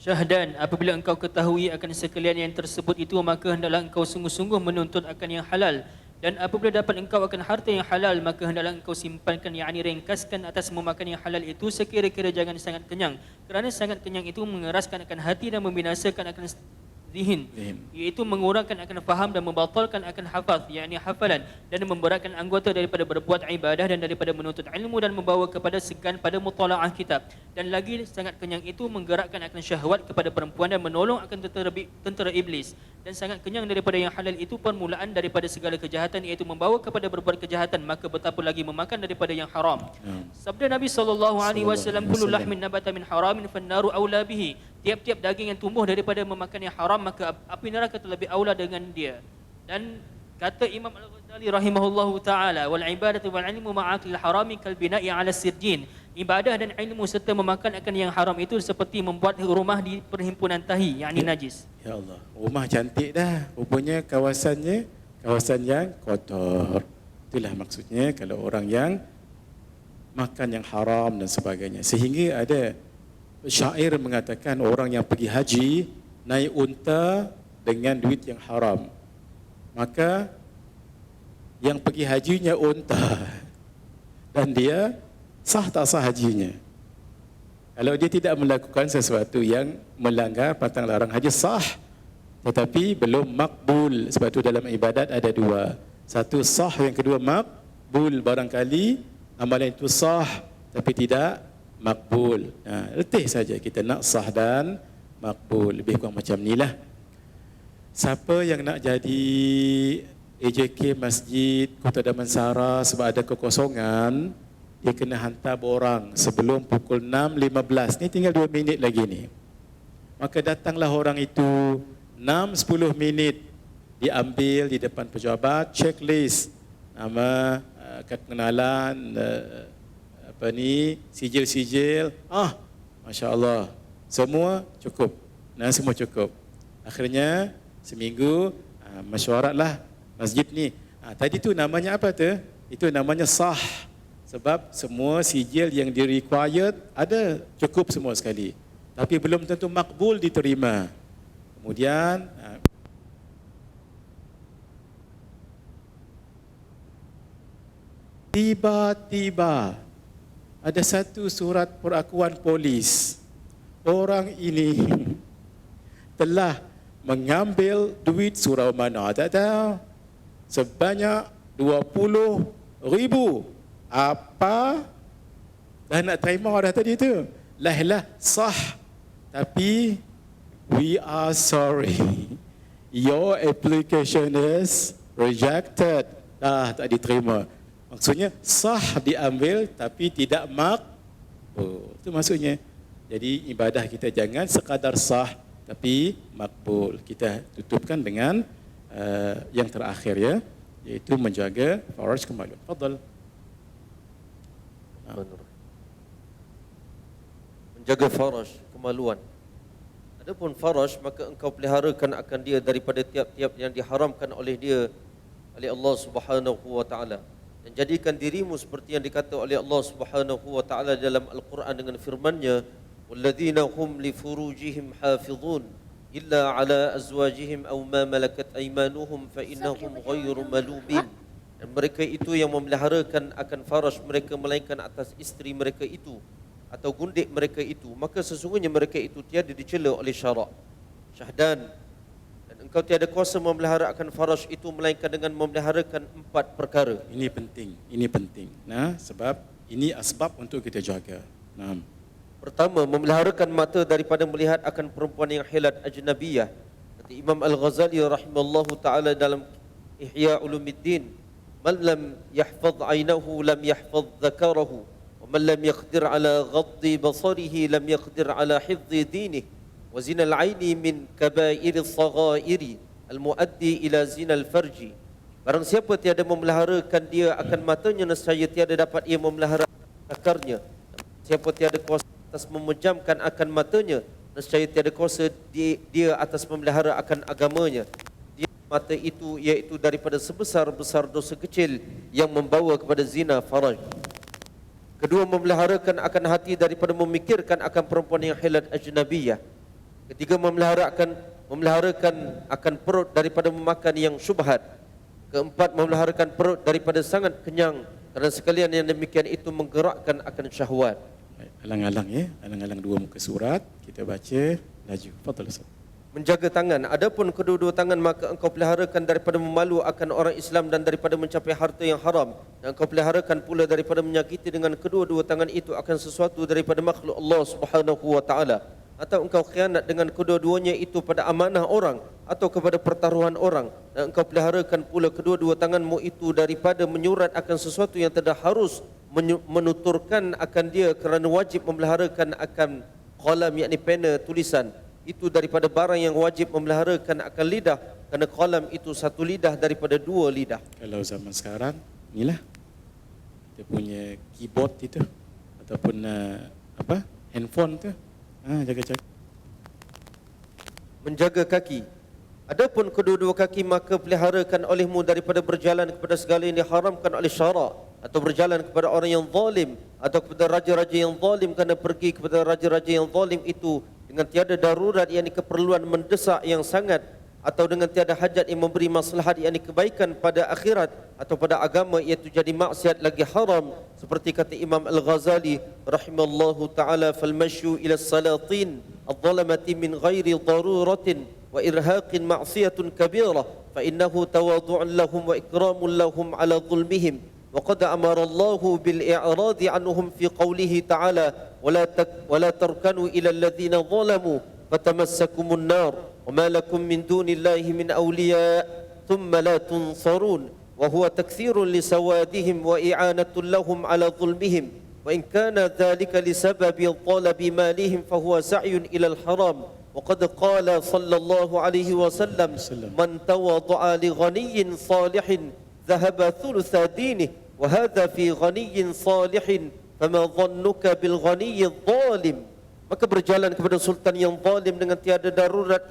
Syahdan, apabila engkau ketahui akan sekalian yang tersebut itu, maka hendaklah engkau sungguh-sungguh menuntut akan yang halal. Dan apabila dapat engkau akan harta yang halal, maka hendaklah engkau simpankan, yakni ringkaskan atas memakan yang halal itu sekira-kira jangan sangat kenyang. Kerana sangat kenyang itu mengeraskan akan hati dan membinasakan akan zihin, iaitu mengurangkan akan faham dan membatalkan akan hafaz, yakni hafalan, dan memberatkan anggota daripada berbuat ibadah dan daripada menuntut ilmu dan membawa kepada segan pada mutalaah kitab. Dan lagi sangat kenyang itu menggerakkan akan syahwat kepada perempuan dan menolong akan tentera iblis. Dan sangat kenyang daripada yang halal itu permulaan daripada segala kejahatan, iaitu membawa kepada berbuat kejahatan, maka betapa lagi memakan daripada yang haram. Sabda Nabi SAW, kullu lahmin nabata min haramin fannaru aula bihi. Tiap-tiap daging yang tumbuh daripada memakan yang haram, maka api neraka terlebih aula dengan dia. Dan kata Imam Al-Ghazali rahimahullahu ta'ala, wal ibadatu wal ilmu ma'akil harami kal bina'i ala sirjin. Ibadah dan ilmu serta memakan akan yang haram itu seperti membuat rumah di perhimpunan tahi, yakni najis. Ya Allah, rumah cantik dah, rupanya kawasannya kawasan yang kotor. Itulah maksudnya kalau orang yang makan yang haram dan sebagainya. Sehingga ada syair mengatakan orang yang pergi haji naik unta dengan duit yang haram, maka yang pergi hajinya unta dan dia sah tak sah hajinya. Kalau dia tidak melakukan sesuatu yang melanggar pantang larang haji, sah, tetapi belum makbul. Sebab itu dalam ibadat ada dua, satu sah, yang kedua makbul. Barangkali amalan itu sah tapi tidak makbul. Letih saja kita nak sah dan makbul, lebih kurang macam inilah. Siapa yang nak jadi AJK Masjid Kota Damansara sebab ada kekosongan, dia kena hantar borang sebelum pukul 6.15. Ni tinggal 2 minit lagi ni. Maka datanglah orang itu 6-10 minit, diambil di depan pejabat, checklist, nama, kad pengenalan, sijil-sijil. Masya Allah, semua cukup. Semua cukup. Akhirnya seminggu mesyuaratlah masjid ni. Tadi tu namanya apa tu? Itu namanya sah. Sebab semua sijil yang di-required ada, cukup semua sekali. Tapi belum tentu makbul diterima. Kemudian tiba-tiba ada satu surat perakuan polis. Orang ini telah mengambil duit surau mana tak tahu, sebanyak 20,000. Apa dah nak terima dah tadi tu? Lah sah, tapi we are sorry, your application is rejected. Tak diterima. Maksudnya sah diambil tapi tidak makbul. Itu maksudnya. Jadi ibadah kita jangan sekadar sah tapi makbul. Kita tutupkan dengan yang terakhir ya, iaitu menjaga faraj kemaluan. Fadal. Menjaga faraj, kemaluan. Adapun faraj, maka engkau peliharakan akan dia daripada tiap-tiap yang diharamkan oleh dia, oleh Allah Subhanahu wa taala. Dan jadikan dirimu seperti yang dikata oleh Allah Subhanahu wa taala dalam Al-Quran dengan firman-Nya, walladzina hum li furujihim hafizun illa ala azwajihim aw ma malakat aymanuhum fa innahum ghairu malumin. Dan mereka itu yang memeliharakan akan faraj mereka melainkan atas isteri mereka itu atau gundik mereka itu, maka sesungguhnya mereka itu tiada dicela oleh syarak. Syahdan, dan engkau tiada kuasa memelihara akan faraj itu melainkan dengan memeliharakan 4 perkara. Ini penting. Sebab ini asbab untuk kita jaga. Pertama, memeliharakan mata daripada melihat akan perempuan yang hilat ajnabiyah. Kata Imam Al-Ghazali rahimallahu taala dalam Ihya Ulumuddin, man lam yahfaz aynahu lam yahfaz dzakarahu, wa man lam yaqdir ala ghaddi basarihi lam yaqdir ala hifdhi dinihi, wa zina al-aini min kaba'iril saghairi al-muaddi ila zina al-farji. Barang siapa tiada memeliharakan dia akan matanya, nescaya tiada dapat ia memelihara zakarnya. Siapa tiada kuasa atas memejamkan akan matanya, nescaya tiada kuasa dia atas memelihara akan agamanya. Mata itu iaitu daripada sebesar-besar dosa kecil yang membawa kepada zina faraj. Kedua, memeliharakan akan hati daripada memikirkan akan perempuan yang hilat ajnabiyah. Ketiga, memeliharakan akan perut daripada memakan yang syubhat. Keempat, memeliharakan perut daripada sangat kenyang, kerana sekalian yang demikian itu menggerakkan akan syahwat. Alang-alang ya, alang-alang dua muka surat, kita baca laju. Fadhal Ustaz. Menjaga tangan, adapun kedua-dua tangan maka engkau peliharakan daripada memalu akan orang Islam dan daripada mencapai harta yang haram, dan engkau peliharakan pula daripada menyakiti dengan kedua-dua tangan itu akan sesuatu daripada makhluk Allah Subhanahu wa taala, atau engkau khianat dengan kedua-duanya itu pada amanah orang atau kepada pertaruhan orang, dan engkau peliharakan pula kedua-dua tanganmu itu daripada menyurat akan sesuatu yang tidak harus menuturkan akan dia, kerana wajib memeliharakan akan qalam yakni pena tulisan itu daripada barang yang wajib memeliharakan akan lidah, kerana qalam itu satu lidah daripada dua lidah. Kalau zaman sekarang, inilah kita punya keyboard itu ataupun handphone tu, jaga-jaga. Menjaga kaki, adapun kedua-dua kaki maka peliharakan olehmu daripada berjalan kepada segala yang diharamkan oleh syarak, atau berjalan kepada orang yang zalim, atau kepada raja-raja yang zalim, kerana pergi kepada raja-raja yang zalim itu dengan tiada darurat yakni keperluan mendesak yang sangat, atau dengan tiada hajat yang memberi maslahat yakni kebaikan pada akhirat atau pada agama, iaitu jadi maksiat lagi haram, seperti kata Imam Al-Ghazali rahimallahu taala, fal masyu ila salatin adh-dhalamati min ghairi daruratin wa irhaqin ma'siyatun kabirah fa innahu tawadhu'un lahum wa ikramun lahum ala dhulmihim. وقد أمر الله بالإعراض عنهم في قوله تعالى ولا تركنوا إلى الذين ظلموا فتمسكم النار وما لكم من دون الله من أولياء ثم لا تنصرون، وهو تكثير لسوادهم وإعانة لهم على ظلمهم، وإن كان ذلك لسبب طلب مالهم فهو سعي إلى الحرام. وقد قال صلى الله عليه وسلم من تواضع لغني صالح ذهب ثلث دينه وهذا في غني صالح فما ظنك بالغني الظالم. Maka berjalan kepada sultan yang zalim dengan tiada darurat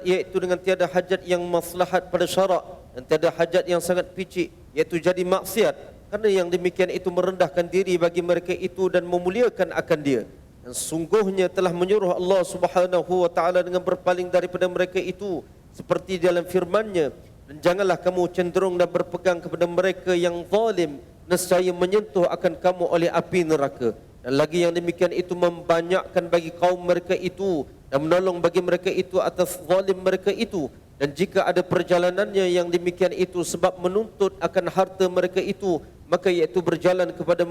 iaitu dengan tiada hajat yang maslahat pada syarak, dan tiada hajat yang sangat picik iaitu jadi maksiat, kerana yang demikian itu merendahkan diri bagi mereka itu dan memuliakan akan dia. Dan sungguhnya telah menyuruh Allah Subhanahu wa taala dengan berpaling daripada mereka itu, seperti dalam firman-Nya, dan janganlah kamu cenderung dan berpegang kepada mereka yang zalim, nescaya menyentuh akan kamu oleh api neraka. Dan lagi yang demikian itu membanyakkan bagi kaum mereka itu dan menolong bagi mereka itu atas zalim mereka itu. Dan jika ada perjalanannya yang demikian itu sebab menuntut akan harta mereka itu, maka iaitu berjalan kepada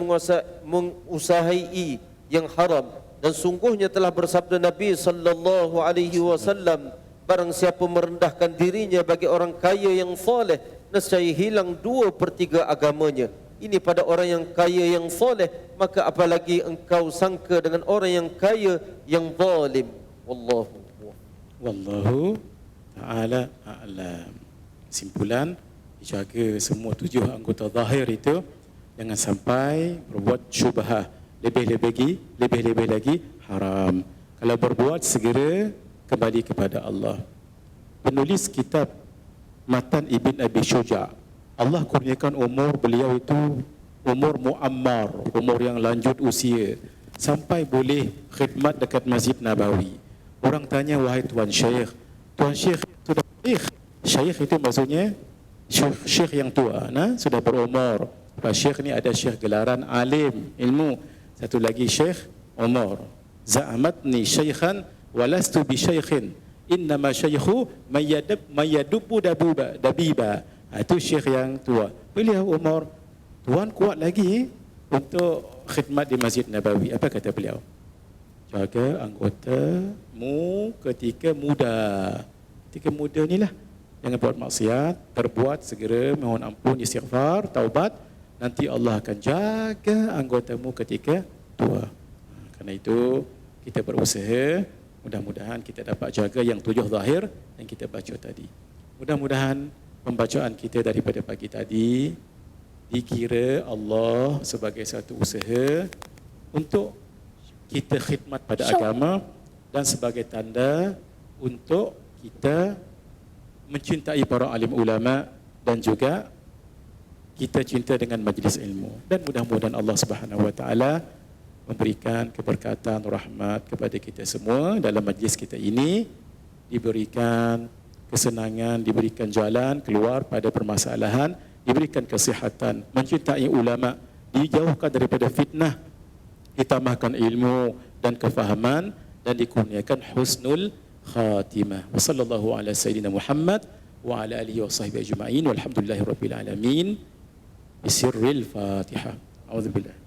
mengusahai yang haram. Dan sungguhnya telah bersabda Nabi sallallahu alaihi wasallam, barang siapa merendahkan dirinya bagi orang kaya yang soleh, nescaya hilang 2/3 agamanya. Ini pada orang yang kaya yang soleh, maka apalagi engkau sangka dengan orang yang kaya yang zalim. Wallahu ta'ala a'lam. Simpulan, dijaga semua 7 anggota zahir itu, jangan sampai berbuat syubhah, lebih-lebih lagi haram. Kalau berbuat, segera kembali kepada Allah. Penulis kitab Matan Ibn Abi Syuja', Allah kurniakan umur beliau itu umur muammar, umur yang lanjut usia, sampai boleh khidmat dekat Masjid Nabawi. Orang tanya, wahai Tuan Syekh sudah Syekh itu maksudnya Syekh yang tua, sudah berumur. Pak Syekh ni ada Syekh gelaran alim ilmu, satu lagi Syekh umur. Za'amatni syaikhan walastu bi syaikhin, innama syaikhu mayyadubu dabiba. Itu syekh yang tua. Beliau umur, tuan kuat lagi untuk khidmat di Masjid Nabawi. Apa kata beliau? Jaga anggotamu ketika muda. Ketika muda ni lah, jangan buat maksiat, berbuat segera, mohon ampun, istighfar, taubat. Nanti Allah akan jaga anggotamu ketika tua. Karena itu kita berusaha, mudah-mudahan kita dapat jaga yang 7 zahir yang kita baca tadi. Mudah-mudahan pembacaan kita daripada pagi tadi dikira Allah sebagai satu usaha untuk kita khidmat pada agama dan sebagai tanda untuk kita mencintai para alim ulama dan juga kita cinta dengan majlis ilmu. Dan mudah-mudahan Allah Subhanahu wa taala memberikan keberkatan, rahmat kepada kita semua dalam majlis kita ini, diberikan kesenangan, diberikan jalan keluar pada permasalahan, diberikan kesihatan, mencintai ulama, dijauhkan daripada fitnah, ditambahkan ilmu dan kefahaman, dan dikurniakan husnul khatimah. Wa sallallahu ala sayyidina Muhammad wa ala alihi wa sahbihi ajma'in walhamdulillahi rabbil alamin. Bisirril Fatihah. A'udzubillah.